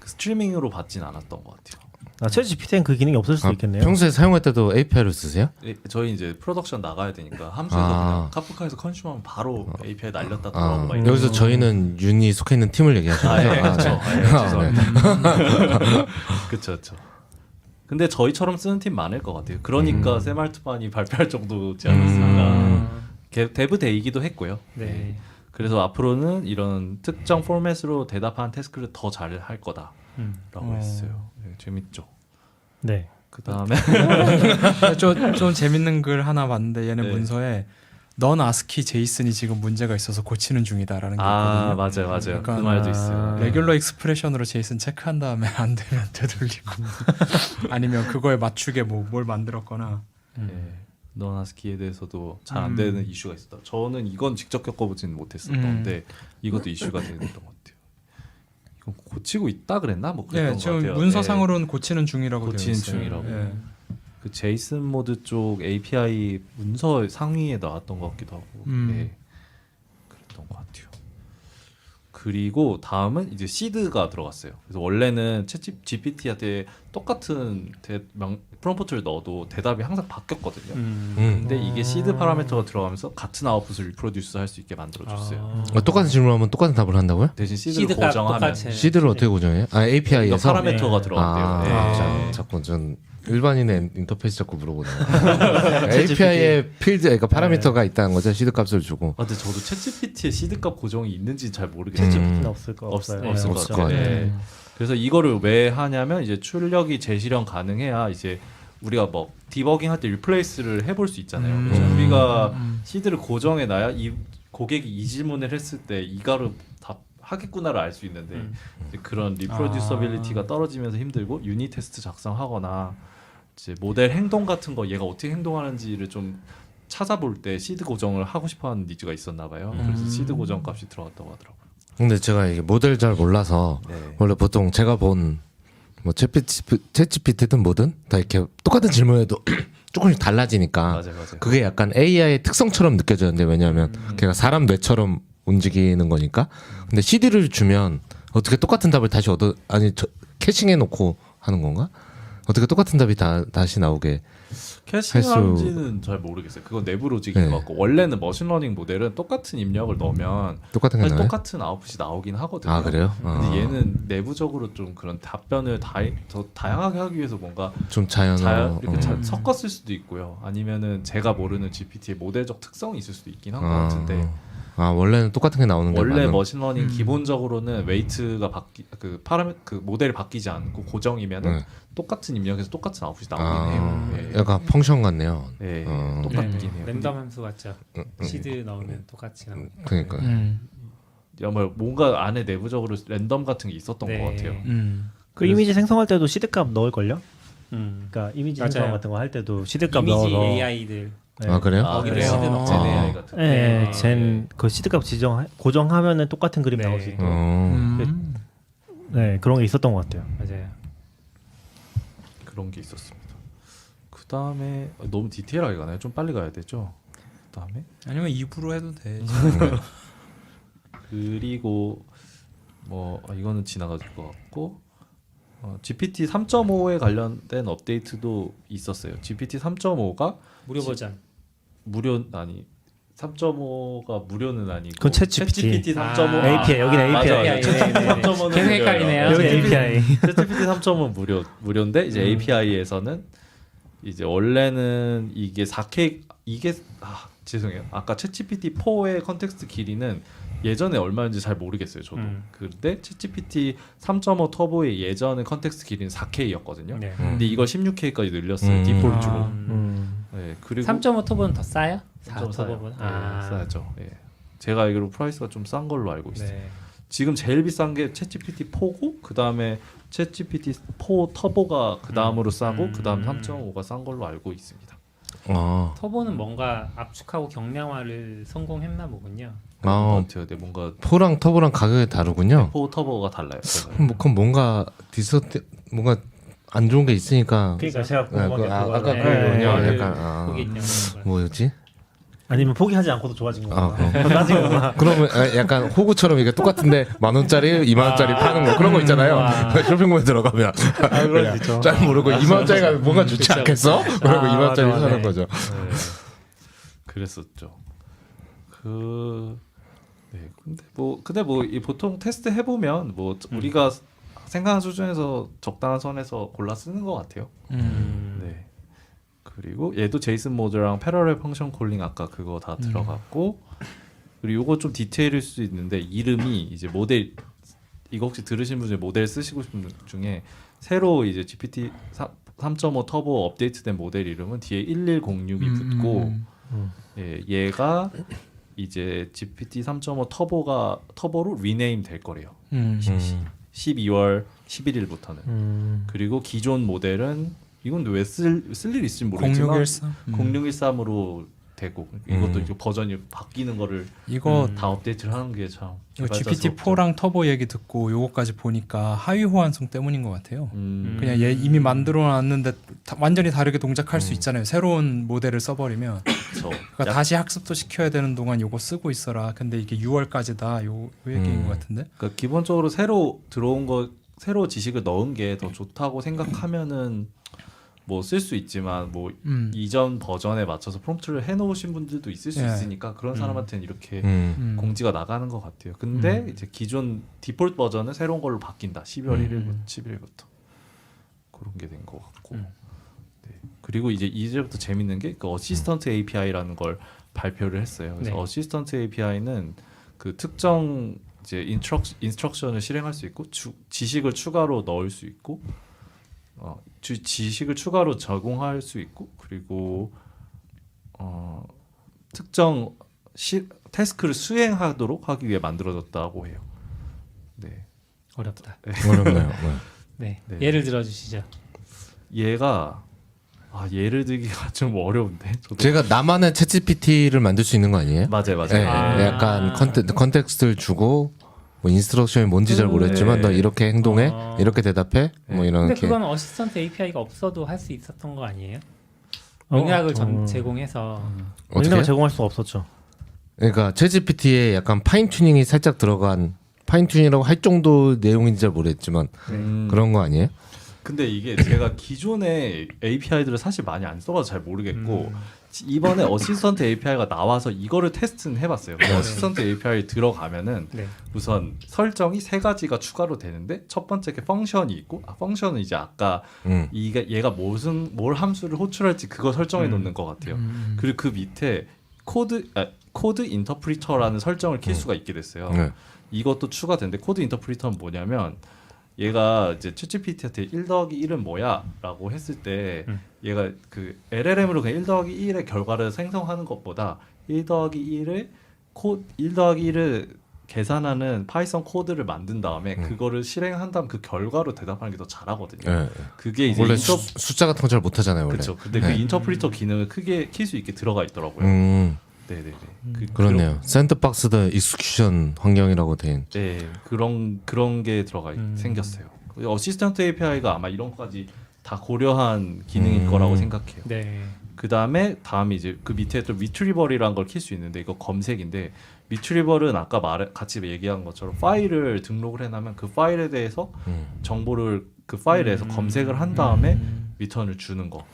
스트리밍으로 받진 않았던 것 같아요. 챗GPT엔 그 기능이 없을 수도 있겠네요. 평소에 사용할 때도 API를 쓰세요? 저희 이제 프로덕션 나가야 되니까 함수에서 그냥 카프카에서 컨슈머하면 바로 API 날렸다 들어가고 막 여기서 저희는 윤이 속해 있는 팀을 얘기하시는 거죠? 그렇죠. 근데 저희처럼 쓰는 팀 많을 것 같아요. 그러니까 세말트반이 발표할 정도지 않았을까. 데브 데이기도 했고요. 네. 그래서 앞으로는 이런 특정 포맷으로 대답하는 태스크를 더 잘 할 거다라고 했어요. 네, 재밌죠. 네. 그 다음에 좀 재밌는 글 하나 봤는데 얘네 문서에 넌 아스키 제이슨이 지금 문제가 있어서 고치는 중이다라는 게 있거든요. 맞아요. 약간 그 말도 있어요. 레귤러 익스프레션으로 제이슨 체크한 다음에 안 되면 되돌리고 아니면 그거에 맞추게 뭘 만들었거나. 넌 아스키에 대해서도 잘 안 되는 이슈가 있었다. 저는 이건 직접 겪어보지는 못했었는데 이것도 이슈가 되는 것 같아요. 이건 고치고 있다 그랬나? 뭐 그랬던 것 지금 같아요. 문서상으로는 고치는 중이라고 되어 고치는 있어요. 중이라고. 그 제이슨 모드 쪽 API 문서 상위에 나왔던 것 같기도 하고 그랬던 것 같아요. 그리고 다음은 이제 시드가 들어갔어요. 그래서 원래는 챗GPT한테 똑같은 프롬프트를 넣어도 대답이 항상 바뀌었거든요. 근데 이게 시드 파라미터가 들어가면서 같은 아웃풋을 리프로듀스 할 수 있게 만들어줬어요. 똑같은 질문하면 똑같은 답을 한다고요? 대신 시드를 시드가 고정하면 똑같이. 시드를 어떻게 고정해요? API에서? 파라미터가 들어간대요. 자꾸 전 일반인의 인터페이스 자꾸 물어보네요. API에 필드, 그러니까 파라미터가 있다는 거죠. 시드 값을 주고. 아, 근데 저도 챗GPT에 시드값 고정이 있는지 잘 모르겠어요. 챗GPT는 없을 거 없어요. 없을 것 없을 같아요. 것 같아요. 네. 그래서 이거를 왜 하냐면 이제 출력이 재실현 가능해야 이제 우리가 뭐 디버깅 할 때 리플레이스를 해볼 수 있잖아요. 그래서 우리가 시드를 고정해 놔야 이 고객이 이 질문을 했을 때 이거를 답하겠구나를 알 수 있는데 이제 그런 리프로듀서빌리티가 떨어지면서 힘들고 유닛 테스트 작성하거나 이제 모델 행동 같은 거 얘가 어떻게 행동하는지를 좀 찾아볼 때 시드 고정을 하고 싶어하는 니즈가 있었나 봐요. 그래서 시드 고정 값이 들어갔다고 하더라고요. 근데 제가 이게 모델 잘 몰라서 네. 원래 보통 제가 본 뭐 챗GPT든 뭐든 다 이렇게 똑같은 질문에도 조금씩 달라지니까 맞아요. 그게 약간 AI의 특성처럼 느껴졌는데 왜냐하면 걔가 사람 뇌처럼 움직이는 거니까. 근데 CD를 주면 어떻게 똑같은 답을 다시 캐싱해 놓고 하는 건가? 어떻게 똑같은 답이 다시 나오게 캐싱하는지는 잘 모르겠어요. 그건 내부 로직인 것 같고 원래는 머신러닝 모델은 똑같은 입력을 넣으면 똑같은 게 사실 나와요? 똑같은 아웃풋이 나오긴 하거든요. 아 그래요? 근데 얘는 내부적으로 좀 그런 답변을 더 다양하게 하기 위해서 뭔가 좀 자연어로 이렇게 섞었을 수도 있고요. 아니면은 제가 모르는 GPT의 모델적 특성이 있을 수도 있긴 한 것 같은데 원래는 똑같은 게 나오는 게 원래 많은 머신러닝 기본적으로는 웨이트가 그 모델이 바뀌지 않고 고정이면은 똑같은 입력에서 똑같은 아웃풋이 나오긴 해요. 네. 약간 펑션 같네요. 네, 똑같긴 해요. 랜덤 함수 같죠. 시드 넣으면 똑같이 나오고. 그러니까 정말 뭔가 안에 내부적으로 랜덤 같은 게 있었던 네. 것 같아요. 그 이미지 생성할 때도 시드값 넣을 걸요? 음. 그러니까 이미지 맞아요. 생성 같은 거 할 때도 시드값 이미지 넣어서 AI들 네. 아 그래요? 거기도 그래요? 시드 넣죠. 젠 AI 같은. 네, 젠그 시드값 고정하면은 똑같은 그림 네. 나올 수 있도록. 음. 네, 그런 게 있었던 것 같아요. 맞아요. 그런 게 있었습니다. 그 다음에 너무 디테일하게 가나요? 좀 빨리 가야 되죠. 그 다음에 아니면 2부로 해도 돼. 그리고 뭐 이거는 지나가질 것 같고 GPT 3.5에 관련된 업데이트도 있었어요. GPT 3.5가 무료 버전. 3.5가 무료는 아니고 그건 챗GPT. 3.5 API 여기는 API. 맞아요. 챗GPT 3.5는 계속 헷갈리네요. 여기 API. 챗GPT 3.5는 무료인데 이제 API에서는 이제 원래는 이게 4K 죄송해요. 아까 챗GPT 4의 컨텍스트 길이는 예전에 얼마인지 잘 모르겠어요. 저도. 근데 챗GPT 3.5 터보의 예전의 컨텍스트 길이는 4K였거든요. 네. 근데 이걸 16K까지 늘렸어요. 디폴트로. 네, 그리고 3.5 터보는 더 싸요? 3.4 싸요. 터보보다. 싸죠. 예. 제가 알기로 프라이스가 좀 싼 걸로 알고 있어요. 네. 지금 제일 비싼 게 챗GPT 4고 그 다음에 챗GPT 4 터보가 그 다음으로 싸고 그 다음 3.5가 싼 걸로 알고 있습니다. 터보는 뭔가 압축하고 경량화를 성공했나 보군요. 그런 것 같아요. 네, 뭔가 4랑 터보랑 가격이 다르군요. 4 터보가 달라요. 그럼 뭔가 뭔가 안 좋은 게 있으니까. 그러니까 제가 궁금한 게 아까 그거는 그거군요. 네. 약간 거기 있냐고. 뭐였지? 아니면 포기하지 않고도 좋아진 건가? 그럼. 따지는 거구나. 그러면 약간 호구처럼 이게 똑같은데 10,000원짜리, 20,000원짜리 파는 거 그런 거 있잖아요. 쇼핑몰에 들어가면 그럴 수 있죠. 잘 모르고 20,000원짜리가 뭔가 좋지 않겠어? 그러고 20,000원짜리 맞아, 사는 네. 거죠. 네. 그랬었죠. 근데 뭐 이 보통 테스트 해보면 뭐 우리가 생각한 수준에서 적당한 선에서 골라 쓰는 것 같아요. 네. 그리고 얘도 제이슨 모드랑 패러렐 펑션 콜링 아까 그거 다 들어갔고 그리고 이거 좀 디테일일 수 있는데 이름이 이제 모델 이거 혹시 들으신 분 중에 모델 쓰시고 싶은 분 중에 새로 이제 GPT 3.5 터보 업데이트된 모델 이름은 뒤에 1106이 붙고 예, 얘가 이제 GPT 3.5 터보로 리네임 될 거래요. 12월 11일부터는. 그리고 기존 모델은 이건 왜 쓸 일 있을지 모르겠지만 0613 0613으로 되고 이것도 이제 버전이 바뀌는 거를 이거 다 업데이트를 하는 게 참 이거 GPT-4랑 터보 얘기 듣고 요거까지 보니까 하위 호환성 때문인 것 같아요. 그냥 얘 이미 만들어놨는데 완전히 다르게 동작할 수 있잖아요. 새로운 모델을 써버리면 그러니까 다시 학습도 시켜야 되는 동안 요거 쓰고 있어라. 근데 이게 6월까지다. 요 얘기인 것 같은데. 그러니까 기본적으로 새로 들어온 거 새로 지식을 넣은 게 더 좋다고 생각하면은 뭐 쓸 수 있지만 뭐 이전 버전에 맞춰서 프롬프트를 해놓으신 분들도 있을 수 예. 있으니까 그런 사람한테는 이렇게 공지가 나가는 것 같아요. 근데 이제 기존 디폴트 버전은 새로운 걸로 바뀐다. 12월 1일부터 11일부터 그런 게 된 것 같고 그리고 이제부터 재밌는 게 그 어시스턴트 API라는 걸 발표를 했어요. 그래서 네. 어시스턴트 API는 그 특정 이제 인스트럭션을 실행할 수 있고 지식을 추가로 넣을 수 있고 지식을 추가로 제공할 수 있고 그리고 특정 태스크를 수행하도록 하기 위해 만들어졌다고 해요. 네. 어렵다. 어렵네요. 네. 네. 예를 들어 주시죠. 얘가 예를 들기가 좀 어려운데. 저도. 제가 나만의 챗GPT를 만들 수 있는 거 아니에요? 맞아요. 네, 아. 약간 컨텍스트를 주고 뭐 인스트럭션이 뭔지 잘 모르겠지만 네. 너 이렇게 행동해, 아. 이렇게 대답해, 뭐 네. 근데 이렇게. 그건 어시스턴트 API가 없어도 할 수 있었던 거 아니에요? 맥락을 제공해서 어떻게? 맥락을 제공할 수가 없었죠. 그러니까 챗GPT에 약간 파인 튜닝이 살짝 들어간 파인 튜닝이라고 할 정도 내용인지 잘 모르겠지만 그런 거 아니에요? 근데 이게 제가 기존의 API들을 사실 많이 안 써봐서 잘 모르겠고 이번에 어시스턴트 API가 나와서 이거를 테스트는 해봤어요. 어시스턴트 API 들어가면은 네. 우선 설정이 3가지가 추가로 되는데 첫 번째 게 펑션이 있고 펑션은 이제 아까 얘가 뭘 함수를 호출할지 그거 설정해 놓는 것 같아요. 그리고 그 밑에 코드 인터프리터라는 설정을 킬 수가 있게 됐어요. 네. 이것도 추가된데 코드 인터프리터는 뭐냐면 얘가 이제 챗GPT한테 1+1은 뭐야? 라고 했을 때 얘가 그 LLM으로 그냥 1+1의 결과를 생성하는 것보다 1+1을 계산하는 파이썬 코드를 만든 다음에 그거를 실행한 다음 그 결과로 대답하는 게 더 잘하거든요. 네. 그게 이제 원래 숫자 같은 거 잘 못하잖아요. 원래. 그렇죠. 근데 네. 그 인터프리터 기능을 크게 킬 수 있게 들어가 있더라고요. 네네네. 그렇네요. 샌드박스드 익스큐션 환경이라고 된. 네, 그런 게 들어가 생겼어요. 어시스턴트 API가 아마 이런 것까지 다 고려한 기능일 거라고 생각해요. 네. 그 다음에 이제 그 밑에 또 리트리버리라는 걸 킬 수 있는데 이거 검색인데 리트리버는 아까 같이 얘기한 것처럼 파일을 등록을 해놓으면 그 파일에 대해서 정보를 그 파일에서 검색을 한 다음에 리턴을 주는 거.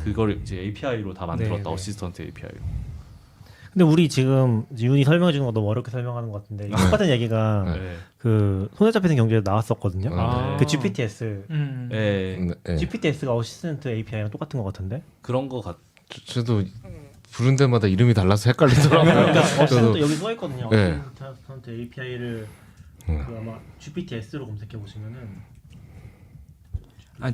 그걸 이제 API로 다 만들었다. 네. 어시스턴트 API로. 근데 우리 지금 윤이 설명해 주는 거 너무 어렵게 설명하는 것 같은데 똑같은 얘기가 네. 그 손에 잡히는 경제에 나왔었거든요. 아. 그 GPTS, 네. 네. GPTS가 어시스턴트 API랑 똑같은 것 같은데. 그런 거 같. 저도 부른 데마다 이름이 달라서 헷갈리더라고요. 그러니까 저도 어시스턴트 여기 써 있거든요. 네. 어시스턴트 API를 그 아마 GPTS로 검색해 보시면은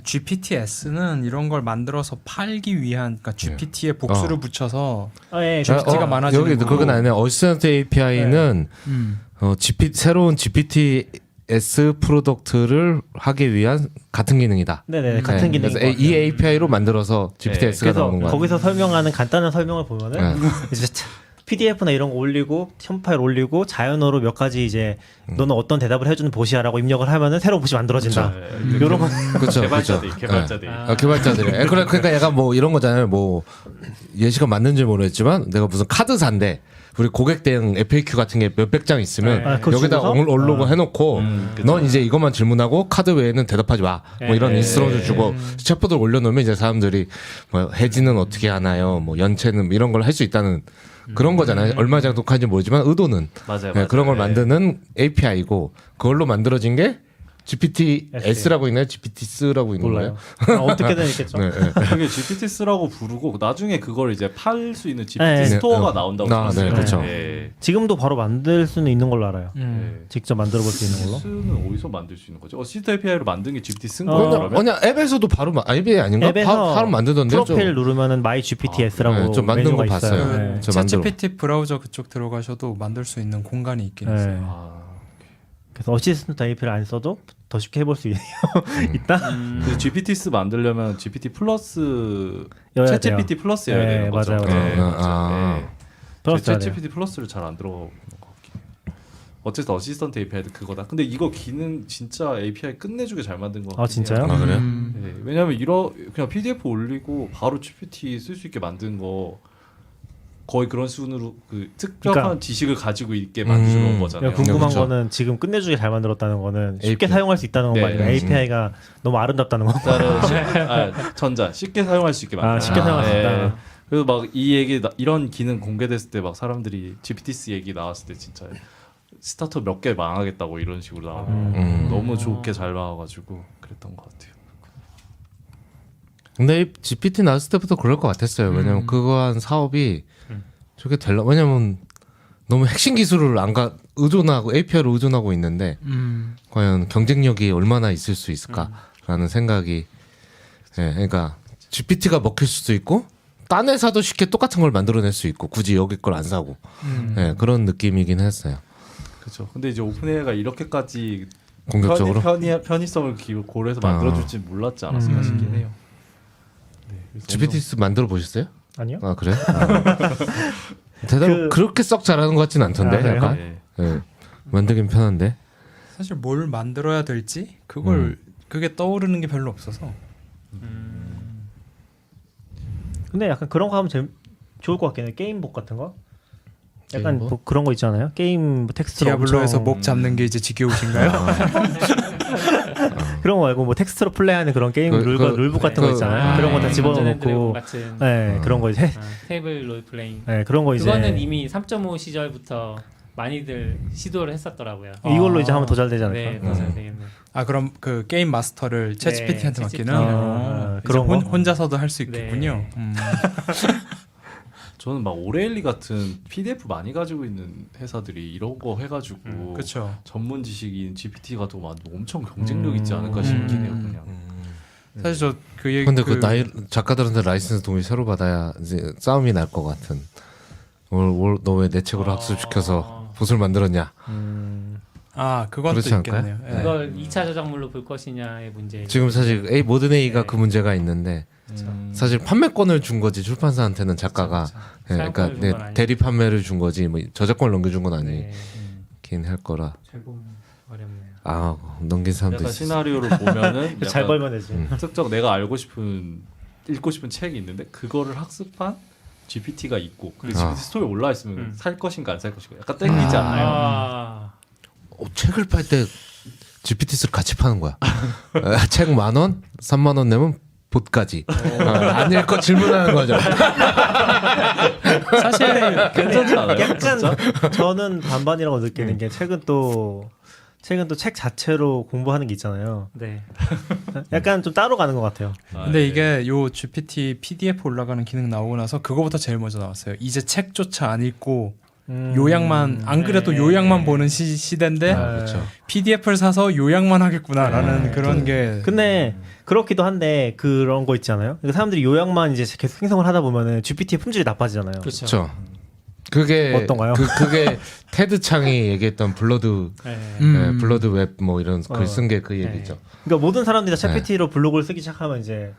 GPTS는 이런 걸 만들어서 팔기 위한 그러니까 GPT에 복수를 붙여서 예, GPT가 많아지는 여기 거고. 그건 아니에요. 어시스턴트 API는 새로운 GPTS 프로덕트를 하기 위한 같은 기능이다. 네네 같은 기능. 그래서 이 API로 만들어서 GPTS가 그래서 나오는 거야. 거기서 설명하는 간단한 설명을 보면은 이제 PDF나 이런 거 올리고 첨 파일 올리고 자연어로 몇 가지 이제 너는 어떤 대답을 해주는 보시야라고 입력을 하면은 새로운 보시 만들어진다. 이런 거. 그렇죠, 개발자들이. 개발자들이. 그러니까 약간 뭐 이런 거잖아요. 뭐 예시가 맞는지 모르겠지만 내가 무슨 카드사인데 우리 고객 대응 FAQ 같은 게 몇백 장 있으면 그거 여기다 주고서? 올로그 해놓고 넌 이제 이것만 질문하고 카드 외에는 대답하지 마. 뭐 이런 인스트럭션 주고 챗봇을 올려놓으면 이제 사람들이 뭐 해지는 어떻게 하나요? 뭐 연체는 뭐 이런 걸 할 수 있다는 그런 거잖아요. 얼마 장독한지 모르지만 의도는 맞아요. 네, 그런 걸 네. 만드는 API고 그걸로 만들어진 게 GPTS라고 있나요? GPTS라고 있는 몰라요. 거예요? 어떻게든 있겠죠. 네, 네. 그게 GPTS라고 부르고 나중에 그걸 이제 팔 수 있는 GPT 네. 스토어가 네. 나온다고 네, 들었어요. 그렇죠. 네. 지금도 바로 만들 수는 있는 걸로 알아요. 네. 직접 만들어 볼 수 있는 걸로. GPT는 어디서 만들 수 있는 거죠? 어시스턴트 API로 만든 게 GPT 쓴 어. 거예요? 그러면? 아니야 앱에서도 바로 API 아닌가? 앱에서 바로 만들던데요. 프로필 누르면은 My GPTS라고 네, 좀 만든 메뉴가 거 봤어요. 있어요. 네. 저 만들어. 챗GPT 브라우저 그쪽 들어가셔도 만들 수 있는 공간이 있긴 네. 있어요. 아, 그래서 어시스턴트 API를 안 써도 더 쉽게 해볼 수 있다. 그 GPTS 만들려면 GPT 플러스 여야 챗GPT 플러스여야 네, 되는 거죠. 맞아요. 네, 맞아요. 맞죠. 아. 네. 플러스 제 해야 돼요. 챗GPT 플러스를 잘 안 들어가는 것 같긴 해요. 어쨌든 어시스턴트 API도 그거다. 근데 이거 기능 진짜 API 끝내주게 잘 만든 것 같아요. 진짜요? 아 그래요? 네, 왜냐면 그냥 PDF 올리고 바로 GPT 쓸 수 있게 만든 거 거의 그런 수준으로 그 특별한 그러니까 지식을 가지고 있게 만들어놓은 거잖아요. 궁금한 그렇죠. 거는 지금 끝내주게 잘 만들었다는 거는 쉽게 API. 사용할 수 있다는 건 네. 말이에요. API가 너무 아름답다는 거. 전자 쉽게 사용할 수 있게 만든. 쉽게 사용할 수 있다. 그래서 막 이 얘기 이런 기능 공개됐을 때 막 사람들이 GPTs 얘기 나왔을 때 진짜 스타트업 몇 개 망하겠다고 이런 식으로 나오고 너무 좋게 잘 나와가지고 그랬던 것 같아요. 근데 GPT 나왔을 때부터 그럴 것 같았어요. 왜냐면 그거 한 사업이 저게 될라. 왜냐면 너무 핵심 기술을 의존하고 API를 의존하고 있는데 과연 경쟁력이 얼마나 있을 수 있을까라는 생각이. 예, 그러니까 GPT가 먹힐 수도 있고 딴 회사도 쉽게 똑같은 걸 만들어낼 수 있고 굳이 여기 걸 안 사고 예, 그런 느낌이긴 했어요. 그렇죠. 근데 이제 오픈AI가 이렇게까지 공격적으로 편의성을 고려해서 만들어줄지 몰랐지 않았을까 싶긴 해요. 네, 그래서 GPT 만들어 보셨어요? 아니요. 아 그래? 대단 그렇게 썩 잘하는 것 같진 않던데. 그래요? 약간 네. 예, 만들긴 편한데. 사실 뭘 만들어야 될지 그걸 그게 떠오르는 게 별로 없어서. 근데 약간 그런 거 하면 좋을 것 같긴 해. 게임복 같은 거. 약간 게임복? 뭐 그런 거 있잖아요. 게임 텍스트로 디아블로에서 엄청 목 잡는 게 이제 지겨우신가요? 그런 거 말고 뭐 텍스트로 플레이하는 그런 게임 룰북 같은 거 있잖아요. 그런 거 다 집어넣고 같은 네, 그런 거 이제 테이블 롤플레잉. 네, 그런 거 이제 그거는 이미 3.5 시절부터 많이들 시도를 했었더라고요. 이걸로 이제 하면 더 잘 되지 않을까? 네, 더 잘 되겠네. 아 그럼 그 게임 마스터를 챗GPT한테 맡기는 아, 그런 그런 거? 혼자서도 할 수 있겠군요. 네. 저는 막 오레일리 같은 PDF 많이 가지고 있는 회사들이 이런 거 해가지고 그렇죠. 전문 지식인 GPT가 또 엄청 경쟁력 있지 않을까 싶긴 해요. 그냥. 사실 저 그 얘기 근데 그 나이 작가들한테 라이센스 동의 새로 받아야 이제 싸움이 날 것 같은. 너 왜 내 책으로 학습시켜서 봇을 만들었냐? 아 그건 또 그렇지 않을까요? 있겠네요. 예. 그걸 2차 저작물로 볼 것이냐의 문제. 지금 사실 모든 A가 네. 그 문제가 있는데 사실 판매권을 준 거지 출판사한테는 작가가 예, 그러니까 사용권을 준 건 아니고. 대리 판매를 준 거지 뭐 저작권을 넘겨준 건 네. 아니긴 할 거라. 잘 보면 어렵네요. 아 넘긴 사람도 약간 있어. 시나리오를 보면은 잘 약간 벌면 되지. 특정 내가 읽고 싶은 책이 있는데 그거를 학습한 GPT가 있고 그 GPT 스토리에 올라 있으면 살 것인가 안 살 것인가 약간 땡기지 않아요. 아, 책을 팔 때 GPT를 같이 파는 거야. 책 10,000원, 30,000원 내면 봇까지. 안 읽고 질문하는 거죠. 사실 괜찮지 않아요? 약간 저는 반반이라고 느끼는 게 책은 또 책 자체로 공부하는 게 있잖아요. 네. 약간 좀 따로 가는 것 같아요. 근데 이게 요 GPT PDF 올라가는 기능 나오고 나서 그거부터 제일 먼저 나왔어요. 이제 책조차 안 읽고 요약만 안 그래도 네. 요약만 보는 시대인데 그렇죠. PDF를 사서 요약만 하겠구나라는 그런 게 근데 그렇기도 한데 그런 거 있잖아요. 그러니까 사람들이 요약만 이제 계속 생성을 하다 보면은 GPT의 품질이 나빠지잖아요. 그렇죠. 그렇죠. 그게 어떤가요? 그게 테드 창이 얘기했던 블러드 네. 블러드 웹 뭐 이런 글 쓴 게 그 얘기죠. 그러니까 모든 사람들이 다 챗GPT로 블로그를 쓰기 시작하면 이제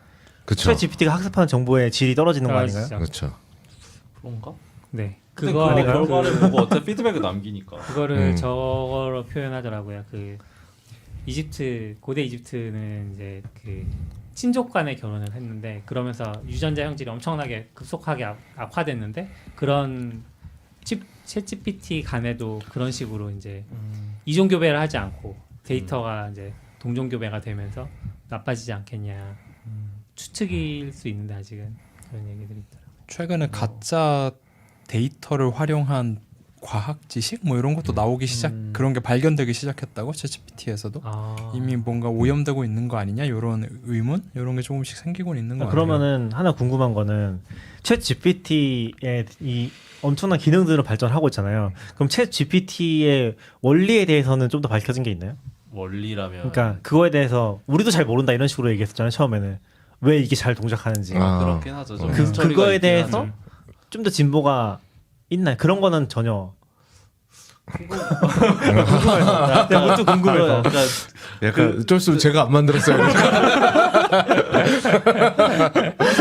그렇죠. 챗GPT가 학습하는 정보의 질이 떨어지는 거 아닌가요? 떨어지죠. 그렇죠. 그런가? 네. 근데 그거 그거 결과를 보고 어차피 피드백을 남기니까. 그거를 저거로 표현하더라고요. 그 고대 이집트는 이제 그 친족 간의 결혼을 했는데 그러면서 유전자 형질이 엄청나게 급속하게 악화됐는데 그런 챗GPT 간에도 그런 식으로 이제 이종 교배를 하지 않고 데이터가 이제 동종 교배가 되면서 나빠지지 않겠냐 추측일 수 있는데 아직은 그런 얘기들이 있더라고요. 최근에 가짜 데이터를 활용한 과학 지식 뭐 이런 것도 나오기 그런 게 발견되기 시작했다고 챗GPT에서도 이미 뭔가 오염되고 있는 거 아니냐 이런 의문 이런 게 조금씩 생기고 있는 거 같아요. 그러면은 하나 궁금한 거는 챗GPT의 이 엄청난 기능들을 발전하고 있잖아요. 그럼 챗GPT의 원리에 대해서는 좀 더 밝혀진 게 있나요? 원리라면 그러니까 그거에 대해서 우리도 잘 모른다 이런 식으로 얘기했었잖아요. 처음에는 왜 이게 잘 동작하는지. 그렇긴 하죠. 좀 스토리가 그거에 있긴 대해서 하죠. 좀 더 진보가 있나요? 그런 거는 전혀. 내가 문득 궁금해서. 그러니까 약간 어쩔 수 없이 제가 안 만들었어요.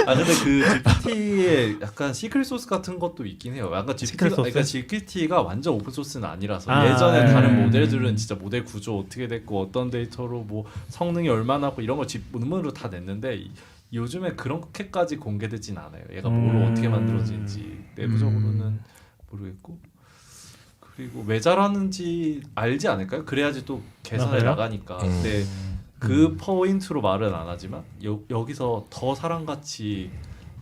근데 그 GPT의 약간 시크릿 소스 같은 것도 있긴 해요. 약간 GPT가 완전 오픈 소스는 아니라서 예전에 다른 모델들은 진짜 모델 구조 어떻게 됐고 어떤 데이터로 뭐 성능이 얼마나 하고 이런 걸 논문으로 다 냈는데 요즘에 그렇게까지 공개되진 않아요. 얘가 뭘 어떻게 만들어진지 내부적으로는 모르겠고 그리고 왜 잘하는지 알지 않을까요? 그래야지 또 개선해 나가니까. 근데 그 포인트로 말은 안 하지만 여기서 더 사람같이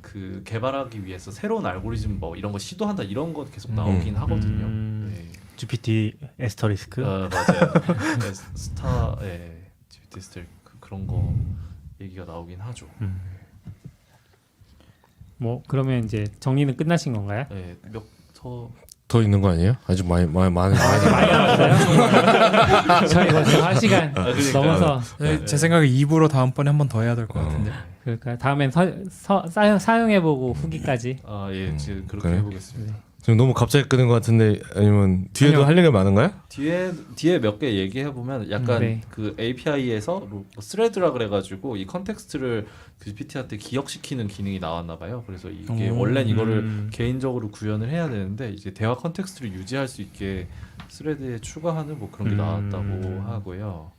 그 개발하기 위해서 새로운 알고리즘 뭐 이런 거 시도한다 이런 거 계속 나오긴 하거든요. 네. GPT 에스터리스크. 맞아요. 네, GPT 스텔 그런 거 얘기가 나오긴 하죠. 뭐 그러면 이제 정리는 끝나신 건가요? 네, 몇더 더 있는 거 아니에요? 아직 많이 많이 남았어요? 저희 벌써 1시간 그러니까요. 넘어서 제 생각에 2부로 다음번에 한 번 더 해야 될 것 같은데. 그러니까 다음엔 사용해보고 후기까지. 예, 지금 그렇게 그래요? 해보겠습니다. 지금 너무 갑자기 끄는 것 같은데 아니면 뒤에도 할 얘기가 많은가요? 뒤에 몇 개 얘기해 보면 약간 네. 그 API에서 스레드라 그래가지고 이 컨텍스트를 그 GPT한테 기억시키는 기능이 나왔나 봐요. 그래서 이게 원래는 이거를 개인적으로 구현을 해야 되는데 이제 대화 컨텍스트를 유지할 수 있게 스레드에 추가하는 뭐 그런 게 나왔다고 하고요.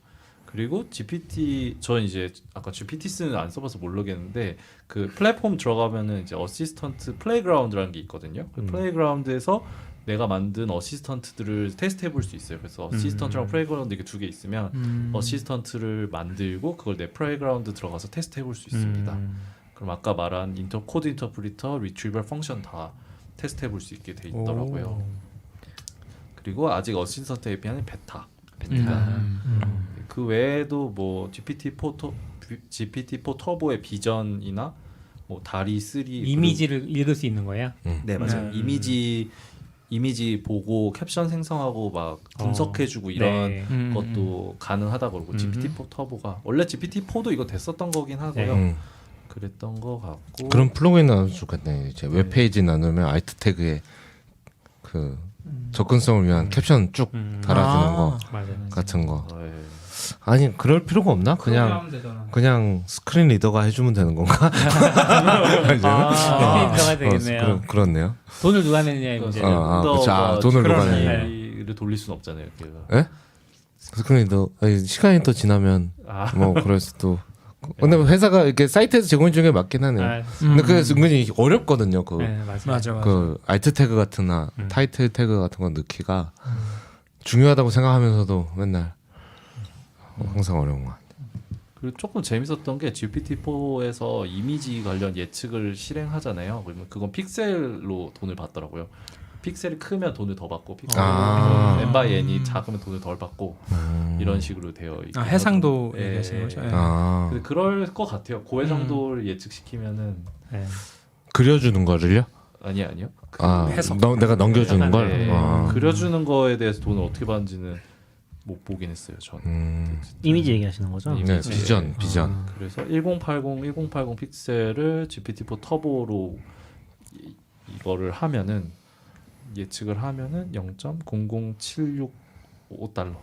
그리고 GPT 전 이제 아까 GPT스는 안 써봐서 모르겠는데 그 플랫폼 들어가면은 이제 어시스턴트 플레이그라운드라는 게 있거든요. 그 플레이그라운드에서 내가 만든 어시스턴트들을 테스트해 볼 수 있어요. 그래서 어시스턴트랑 플레이그라운드 이게 두 개 있으면 어시스턴트를 만들고 그걸 내 플레이그라운드 들어가서 테스트해 볼 수 있습니다. 그럼 아까 말한 코드 인터프리터, 리트리버 펑션 다 테스트해 볼 수 있게 돼 있더라고요. 그리고 아직 어시스턴트 API는 베타. 그 외에도 뭐 GPT-4 터보의 비전이나 뭐 다리 3 이미지를 읽을 수 있는 거예요? 네 맞아요. 이미지 보고 캡션 생성하고 막 분석해주고 이런 네. 것도 가능하다 그러고 GPT-4 터보가 원래 GPT-4도 이거 됐었던 거긴 하고요. 그랬던 거 같고 그런 플러그인 나눠줄 좋겠네. 이제 웹페이지 나누면 알트 태그에 그 접근성을 위한 캡션 쭉 달아주는 거 맞아요. 같은 거. 예. 아니 그럴 필요가 없나? 그냥 스크린 리더가 해주면 되는 건가? 스크린 리더가 되겠네요. 그렇네요. 돈을 누가 내느냐의 문제. 그렇죠. 돈을 누가 내냐. 를 돌릴 수는 없잖아요. 걔가. 예? 스크린 리더 시간이 더 지나면 뭐 그럴 수도. 근데 회사가 이렇게 사이트에서 제공해 주는 게 맞긴 하네요. 근데 그게 은근히 어렵거든요. 네, 맞아. 그 알트 태그 같은나 타이틀 태그 같은 거 넣기가 중요하다고 생각하면서도 맨날 항상 어려운 것 같아요. 그리고 조금 재밌었던 게 GPT-4에서 이미지 관련 예측을 실행하잖아요. 그러면 그건 픽셀로 돈을 받더라고요. 픽셀이 크면 돈을 더 받고 픽셀이 n by n이 작으면 돈을 덜 받고 이런 식으로 되어 있고 해상도 얘기하시는 거죠? 근데 그럴 것 같아요. 고해상도를 예측시키면은 그려주는 거를요? 아니요. 내가 넘겨주는 걸? 네, 그려주는 거에 대해서 돈을 어떻게 받는지는 못 보긴 했어요. 저는 이미지 얘기하시는 거죠? 네, 비전. 그래서 1080 픽셀을 GPT-4 터보로 이거를 하면은 예측을 하면은 0.00765달러.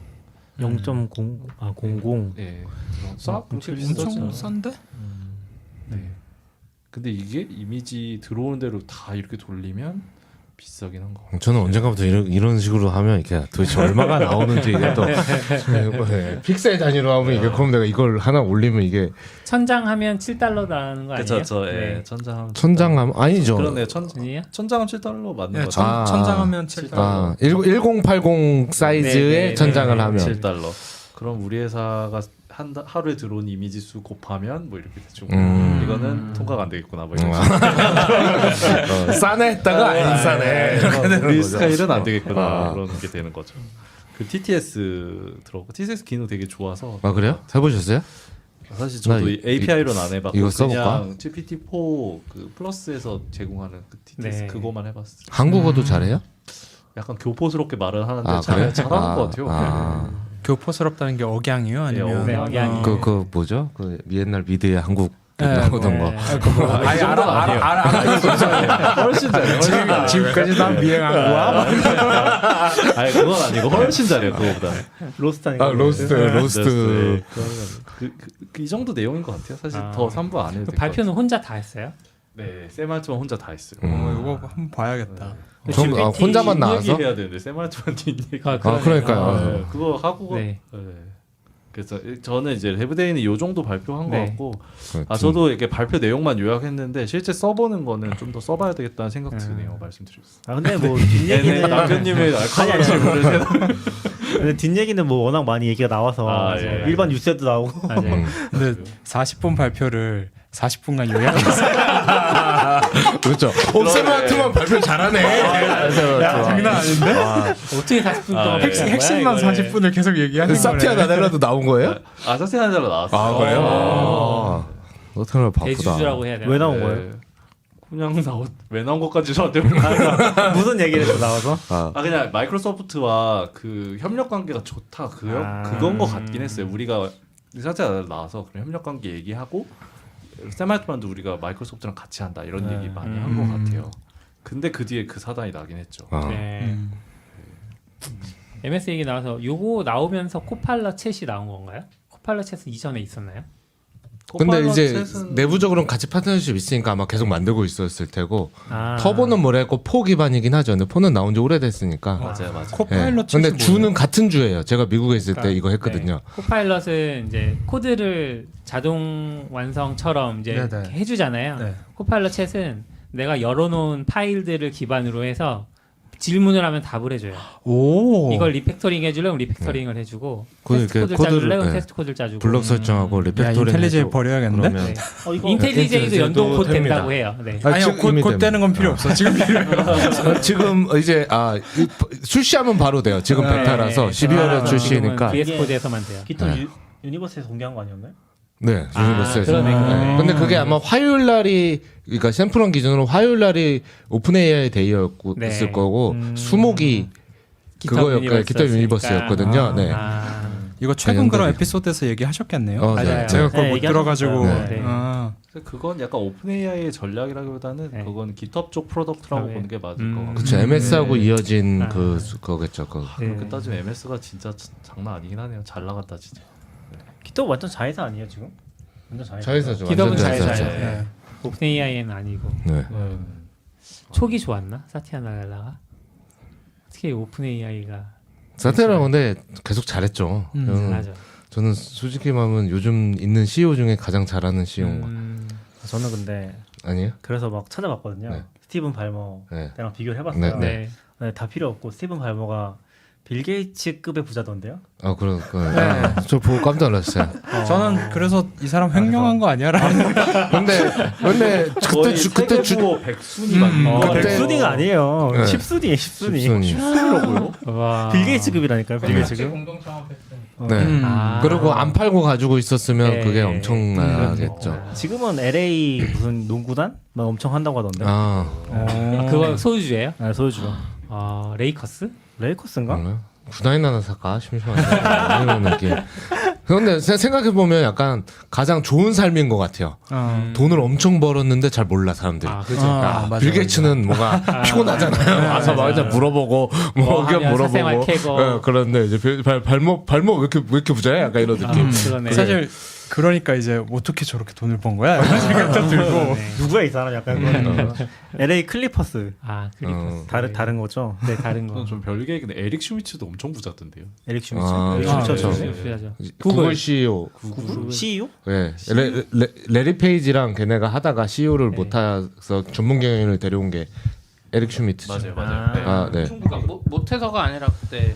0.00. 네. 엄청 싼데? 네. 근데 이게 이미지 들어오는 대로 다 이렇게 돌리면 비싸긴 한 거. 저는 언젠가부터 이런 식으로 하면 이게 도대체 얼마가 나오는지 이게 또 픽셀 단위로 하면 이게 그럼 내가 이걸 하나 올리면 이게 천장하면 7달러 나는 거 아니에요? 그렇죠. 네. 천장하면 아니죠. 그러네. 아니에요? 천장은 7달러 맞는 거죠. 천장하면 7달러. 1080 사이즈의 네. 천장을 하면 7달러. 그럼 우리 회사가 하루에 들어온 이미지 수 곱하면 뭐 이렇게 대충 이거는 통과가 안 되겠구나 뭐 이런 싸네 했다가 안 싸네. 우리 스타일은 안 되겠구나 그런 게 되는 거죠. 그 TTS 들어고 TTS 기능 되게 좋아서 그래요? 해보셨어요? 사실 저도 API로는 안 해봤고 이거 써볼까? 그냥 GPT-4 그 플러스에서 제공하는 그 TTS 네. 그거만 해봤어요. 한국어도 잘해요? 약간 교포스럽게 말을 하는데 그래요? 잘하는 것 같아요. 교포스럽다는 게 억양이요? 아니면 네, 억양이. 그 뭐죠? 그 옛날 미드의 한국 나오던 거. 알아. 훨씬 잘해요. 지금까지 난 미행한 거야? 아니 그건 아니고 훨씬 잘해요 그거보다. 로스트 아닌가? 로스트. 이 정도 내용인 것 같아요. 사실 더 3부 안 해도 될것 발표는 혼자 다 했어요? 네, 세말투만 혼자 다 했어요. 이거 한번 봐야겠다. 혼자만 나와서? 해야 되는데 세말투만 뒷얘기. 그러니까요. 그거 하고. 네. 그래서 저는 이제 레브데이는 요 정도 발표한 것 네. 같고, 저도 이렇게 발표 내용만 요약했는데 실제 써보는 거는 좀 더 써봐야 되겠다는 생각 드네요. 말씀드렸어요. 근데 뭐 뒷얘기는 남편님의 날카로운 질문을 근데 뒷얘기는 뭐 워낙 많이 얘기가 나와서 예. 일반 뉴스에도 나오고. 맞아요. 근데 40분 발표를 40분간 요약했어요. 그렇죠. 세마트만 발표 잘하네. 장난 아닌데? 어떻게 40분 동안 핵심만 40분을 계속 얘기하는 거네. 사티아 나델라도 나온 거예요? 사세나자로 나왔어요. 그래요? 어떻게 바쁘다. 대주주라고 해야 되나? 왜 나온 거예요? 그냥 왜 나온 것까지 저한테 물어봐요. 무슨 얘기를 또 나와서? 아 그냥 마이크로소프트와 그 협력 관계가 좋다 그건 것 같긴 했어요. 우리가 의사자 나와서 그런 협력 관계 얘기하고 샘 알트만도 우리가 마이크로소프트랑 같이 한다 이런 얘기 많이 한 것 같아요. 근데 그 뒤에 그 사단이 나긴 했죠. 네. MS 얘기 나와서 요거 나오면서 코팔럿 챗이 나온 건가요? 코팔럿 챗은 이전에 있었나요? 근데 이제 챗은 내부적으로는 같이 파트너십 있으니까 아마 계속 만들고 있었을 테고 아. 터보는 뭐래고 포 기반이긴 하죠. 근데 포는 나온 지 오래됐으니까. 맞아요. 코파일럿 근데 챗이 주는 같은 주예요. 제가 미국에 있을 때 그러니까, 이거 했거든요. 네. 코파일럿은 이제 코드를 자동 완성처럼 이제 네네. 이렇게 해주잖아요. 네. 코파일럿 챗은 내가 열어놓은 파일들을 기반으로 해서 질문을 하면 답을 해줘요. 오. 이걸 리팩토링 해주려면 리팩토링을 해주고 그 테스트 이렇게 코드를 코드를, 짜주려면 네. 테스트 코드를 짜주고 블럭 설정하고 야 리팩토링 인텔리제이 해주고 버려야겠는데? 그러면 네. 이거 인텔리제이도 연동 코드 됩니다. 된다고 해요. 네. 아, 아니요 지금 이미 곧 되는 건 필요 없어. 지금 필요해요. 지금 이제 출시하면 바로 돼요. 지금 네. 베타라서 12월에 출시니까. VS 코드에서만 돼요. 기타 네. 유니버스에서 공개한 거 아니었나요? 네, 아, 유니버스에서. 그러네, 그러네. 근데 그게 아마 화요일 날이 그러니까 샘플원 기준으로 화요일 날이 오픈 AI 데이였고 네. 있을 거고 수목이 그거였고 기타 유니버스였거든요. 네. 아, 이거 최근 연결이. 그런 에피소드에서 얘기하셨겠네요. 네. 맞아요. 제가 그걸 네, 못 얘기하셨죠. 들어가지고. 네. 아. 그건 약간 오픈 AI의 전략이라기보다는 네. 그건 GitHub 쪽 프로덕트라고 네. 보는 게 맞을 것 같아요. 그쵸 MS하고 네. 이어진 아. 그거겠죠. 그. 네. 그렇게 따지면 MS가 진짜 장난 아니긴 하네요. 잘 나갔다 진짜. 기타 완전 자회사 아니에요 지금? 완전 자회사. 자회사죠. 기업은 완전 자회사예요. 자회사죠. 네. 오픈 AI는 아니고 네. 초기 좋았나? 사티아 나델라가 어떻게 오픈 AI가 사테라 근데 계속 잘했죠. 맞아. 저는 솔직히 말하면 요즘 있는 CEO 중에 가장 잘하는 CEO인 것 저는 근데 아니에요? 그래서 막 찾아봤거든요. 네. 스티븐 발머 네. 때랑 비교를 해봤어요. 네, 네. 네, 다 필요 없고 스티븐 발머가 빌 게이츠급의 부자던데요? 아 그럼 저 보고 깜짝 놀랐어요. 저는 그래서 이 사람 횡령한 거 아니야라는. 근데 그때 세계부호 백순위 맞는 그때- 백순위가 아니에요. 네. 10순위에 10순위. 10순위. 와. 빌 게이츠급이라니까요. 빌 네. 게이츠급. 공동 창업했어요. 네. 아. 그리고 안 팔고 가지고 있었으면 네. 그게 엄청나겠죠. 지금은 LA 무슨 농구단 막 엄청 한다고 하던데. 아, 그거 소유주예요? 네, 소유주가. 아 레이커스? 레이커스인가? 몰라요? 구단이나 하나 살까 심심한데 이런 느낌. 그런데 생각해 보면 약간 가장 좋은 삶인 것 같아요. 돈을 엄청 벌었는데 잘 몰라 사람들이. 아 그죠. 맞아, 빌 게이츠는 뭔가 피곤하잖아요. 와서 막 이제 물어보고 뭐 의견 하면 사생활 물어보고. 캐고. 예, 그런데 이제 발목 왜 이렇게 부자야? 약간 이런 느낌. 그러네. 사실 그러니까 이제 어떻게 저렇게 돈을 번 거야? 이런 생각도 들고. 네. 누구야 이 사람 약간 그런. LA 클리퍼스. 아 클리퍼스. 다른 거죠. 네 다른 거. 그건 좀 별개인데 에릭 슈미츠도 엄청 부자던데요. 에릭 슈미츠. 아, 에릭 그렇죠. 슈미츠. 그렇죠. 네. 필요하죠. 구글 CEO. 구글? CEO? 예, 레리 페이지랑 걔네가 하다가 CEO를 못해서 전문 경영인을 데려온 게 에릭 슈미트죠. 맞아요. 네. 아, 네. 그러니까 못해서가 아니라 그때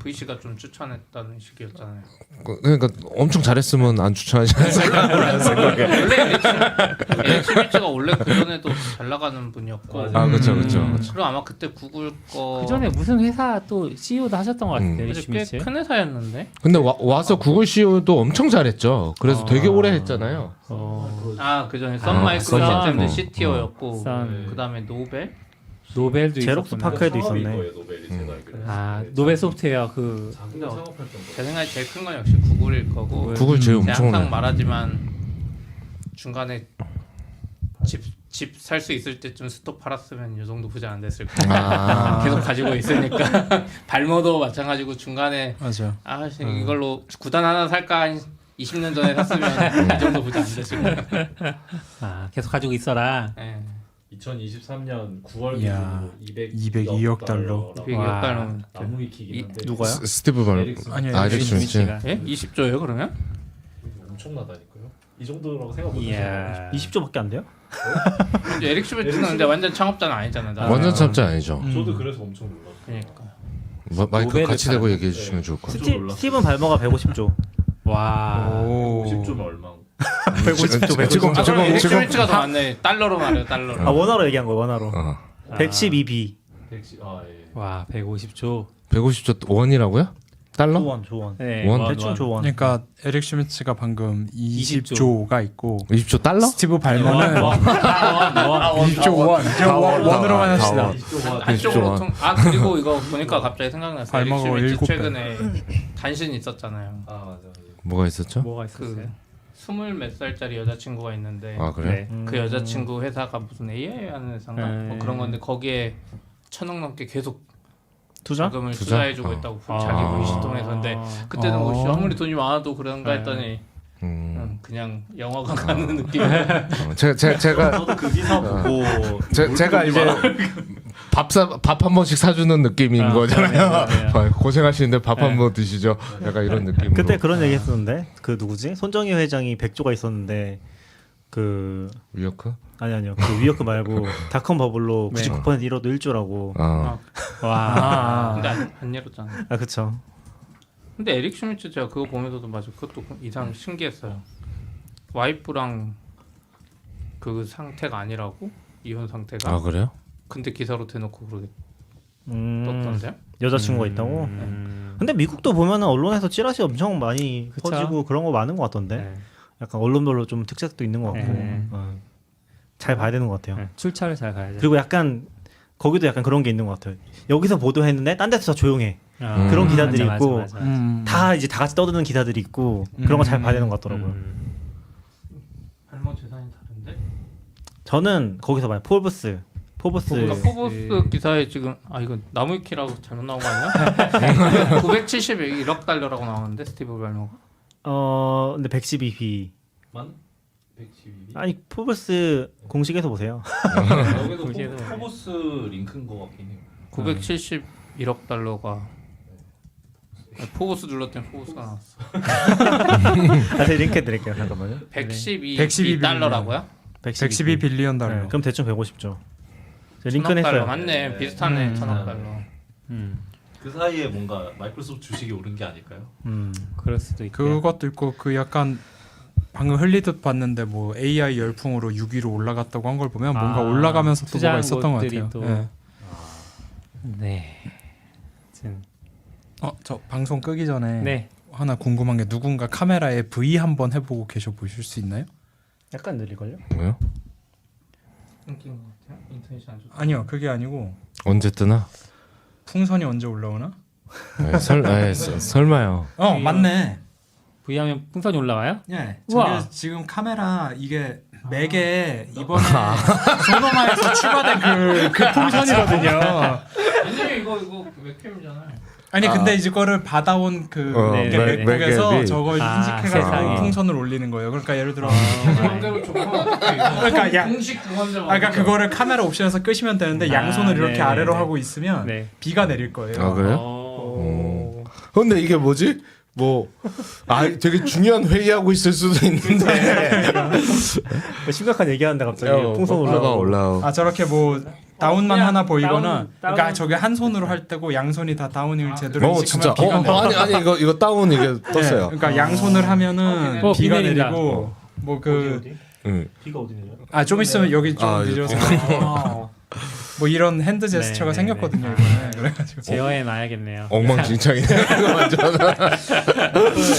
VC가 좀 추천했다는 식이었잖아요. 그러니까 엄청 잘했으면 안 추천하지 않았을까? 원래 에릭 스미츠가 원래 그 전에도 잘 나가는 분이었고. 아, 그렇죠. 그리고 아마 그때 구글 거. 그 전에 무슨 회사 또 CEO도 하셨던 것 같은데 그래서 슈미츠. 꽤큰 회사였는데. 근데 와서 구글 CEO도 엄청 잘했죠. 그래서 되게 오래 했잖아요. 아 그 전에 선 마이크로소프트인데 선. CTO였고. 선. 그다음에 노벨. 노벨도 제록스 있었구나. 파크에도 있었네. 노벨이 제가 알기로. 아 노벨 소프트웨어 그 자기가 창업할 정도. 제 생각에 제일 큰 건 역시 구글일 거고. 구글 제일 제가 엄청 항상 오래. 말하지만 중간에 집 살 수 있을 때쯤 스톱 팔았으면 이 정도 부자 안 됐을 거예요. 아. 계속 가지고 있으니까. 발모도 마찬가지고 중간에 맞아. 이걸로 구단 하나 살까 한 20년 전에 샀으면 이 정도 부자 안 됐을 거예요. 아 계속 가지고 있어라. 네. 2023년 9월 이야, 기준으로 202억 달러. 200억 달러. 나무위키긴 한데 누가요? 스티브 발. 아니요, 아, 에릭 슈미츠. 슈미츠가. 예? 20조예요 그러면? 엄청나다니까요. 이 정도라고 생각 못 했어요. 이야. 20조밖에 안 돼요? 근데 에릭 슈베트는 근데 완전 창업자는 아니잖아요. 완전 참자 아니죠. 저도 그래서 엄청 놀랐어요. 그러니까. 마이크 노벨을 같이 대고 팔았네. 얘기해 주시면 좋을 것 같아요. 놀랐어요. 스티븐 발머가 150조. 와. 50조면 얼마? 150조. 에릭 슈베트가 더 많네. 달러로 말해요 달러로. 아 원화로 얘기한 거예요 원화로. 112B. 110. 아 예. 와 150조. 150조 원이라고요? 달러? 조원. 네, 원? 대충 조원. 그러니까 에릭 슈미츠가 방금 20조가 있고 20조 달러? 스티브 발머는 20조 원으로만 합시다. 한쪽으로 원. 그리고 이거 보니까 갑자기 생각났어요. 발먹어 에릭 슈미츠 7배. 최근에 단신 있었잖아요. 아 맞아. 뭐가 있었죠? 뭐가 있었어요? 스물 몇 살짜리 여자친구가 있는데 아 그래? 네. 그 여자친구 회사가 무슨 AI 하는 회사인가 뭐 그런 건데 거기에 1,000억 넘게 계속 투자? 자금을 투자? 투자해주고 있다고 자기 VC 통해서. 근데 그때는 뭐 씨, 아무리 돈이 많아도 그런가 했더니 그냥 영화관 가는 느낌. 제가 저도 그 기사 보고 제가 이제 밥 한 번씩 사주는 느낌인 거잖아요. 네. 고생하시는데 밥 한 번 드시죠. 약간 이런 느낌으로. 그때 그런 얘기 했었는데 그 누구지? 손정희 회장이 100조가 있었는데 그 위어크? 아니요. 그 위어크 말고 닷컴 버블로 네. 99% 잃어도 1조라고. 와. 근데 안 열었잖아. 아 그쵸. 근데 에릭 슈미츠 제가 그거 보면서도 맞아. 그것도 이상 신기했어요. 와이프랑 그 상태가 아니라고 이혼 상태가. 아 그래요? 근데 기사로 대놓고 그러게 떴던데요? 여자친구가 있다고? 근데 미국도 보면은 언론에서 찌라시 엄청 많이 그쵸? 퍼지고 그런 거 많은 것 같던데. 네. 약간 언론별로 좀 특색도 있는 것 같고. 네. 잘 봐야 되는 것 같아요. 네. 출처를 잘 가야죠. 그리고 약간 거기도 약간 그런 게 있는 것 같아요. 여기서 보도했는데 딴 데서 다 조용해. 그런 기사들이 맞아, 있고 맞아. 다 이제 다 같이 떠드는 기사들이 있고 그런 거 잘 봐야 되는 것 같더라고요. 할머 재산이 다른데? 저는 거기서 봐요. 포브스. 그러니까 포브스 기사에 지금 이건 나무위키라고 잘못 나온 거 아니야? 971억 달러라고 나오는데 스티브 발머가. 근데 112B. 만 112. 아니 포브스 공식에서 보세요. 여기도 거기에도 포브스 링크인 거 같긴 해요. 971억 달러가 포브스 눌렀더니 포브스가 나왔어. 다시 링크 드릴게요. 잠깐만요. 112 달러라고요? 112 빌리언 달러. 네, 그럼 대충 150조. 천억 링크는 달러 했어요. 맞네. 비슷하네. 1,000억 달러. 그 사이에 뭔가 마이크로소프트 주식이 오른 게 아닐까요? 그럴 수도 있고. 그것도 있고 그 약간 방금 흘리듯 봤는데 뭐 AI 열풍으로 6위로 올라갔다고 한 걸 보면 뭔가 올라가면서 또 뭐가 투자한 있었던 것 곳들이 같아요. 또- 네. 네. 아무튼, 저 방송 끄기 전에 네. 하나 궁금한 게 누군가 카메라에 V 한번 해보고 계셔 보실 수 있나요? 약간 느릴걸요? 뭐요? 끊긴 것 같아요. 인터넷이 안 좋다. 아니요, 그게 아니고 언제 뜨나? 풍선이 언제 올라오나? 설마요. 맞네. V하면 풍선이 올라와요? 예, 우와. 저게 지금 카메라 이게 맥에 이번에 소노마에서 추가된 그 풍선이거든요. 아니 이거 웹캠이잖아요. 아니 근데 이제 거를 받아온 그 네, 이게 네, 맥북에서 맥앱이. 저걸 세상에. 인식해가지고 풍선을 올리는 거예요. 그러니까 예를 들어 마음대로 그러니까 공식 구원자. 그러니까 그거를 카메라 옵션에서 끄시면 되는데 양손을 이렇게 네, 아래로 네. 하고 있으면 네. 비가 내릴 거예요. 아 그래요? 어. 근데 이게 뭐지? 되게 중요한 회의하고 있을 수도 있는데. 심각한 얘기하는데 갑자기 풍선 올라가고. 아 저렇게 뭐 다운만 그냥 하나 보이거나 다운. 그러니까 저게 한 손으로 할 때고 양손이 다 다운을 제대로 진짜. 인식하면 비가 내려. 아니 이거 다운 이게 떴어요. 그러니까 양손을 하면은 어, 비가 비 내린다. 내리고 뭐 그 응. 비가 어디 내려? 좀 있으면 여기 좀 아, 늦어서 뭐 이런 핸드 제스처가 네, 생겼거든요. 네, 이번에 그래가지고 제어해 놔야겠네요. 엉망진창이네.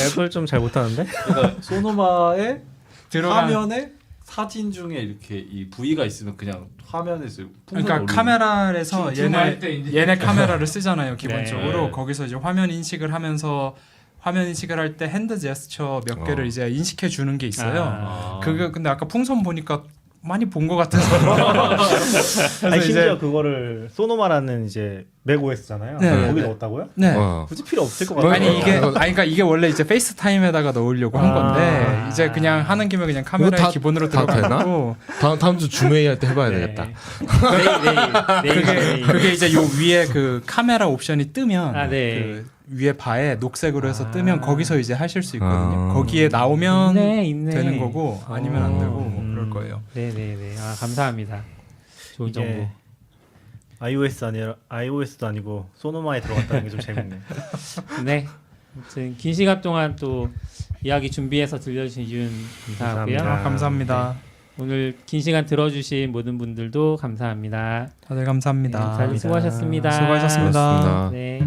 애플 좀 잘 못하는데? 그러니까 소노마의 들어간 화면에 사진 중에 이렇게 이 V가 있으면 그냥 화면에서 그러니까 카메라에서 줌할 때 이제 얘네 카메라를 쓰잖아요 기본적으로 네. 거기서 이제 화면 인식을 하면서 화면 인식을 할 때 핸드 제스처 몇 개를 이제 인식해 주는 게 있어요. 그게 근데 아까 풍선 보니까 많이 본 것 같아서 아니 심지어 이제 그거를 소노마라는 이제 맥 OS잖아요. 네, 거기 네. 넣었다고요? 네. 굳이 필요 없을 것 같아요. 아니 그러니까 이게 원래 이제 페이스타임에다가 넣으려고 한 건데 이제 그냥 하는 김에 그냥 카메라에 이거 다- 기본으로 다 들어가고 다음 주 줌회의 할 때 해봐야 되겠다. 그게 이제 요 위에 그 카메라 옵션이 뜨면 아, 네. 그 위에 바에 녹색으로 해서 뜨면 거기서 이제 하실 수 있거든요. 거기에 나오면 있네. 되는 거고 아니면 안 되고 뭐 그럴 거예요. 네네네. 감사합니다. 좋은 정보. 이게 iOS도 아니고 소노마에 들어갔다는 게 좀 재밌네. 네. 아무튼 긴 시간 동안 또 이야기 준비해서 들려주신 이윤 감사하고요. 감사합니다. 감사합니다. 오늘 긴 시간 들어주신 모든 분들도 감사합니다. 다들 감사합니다. 다들 수고하셨습니다. 수고하셨습니다. 고맙습니다. 네.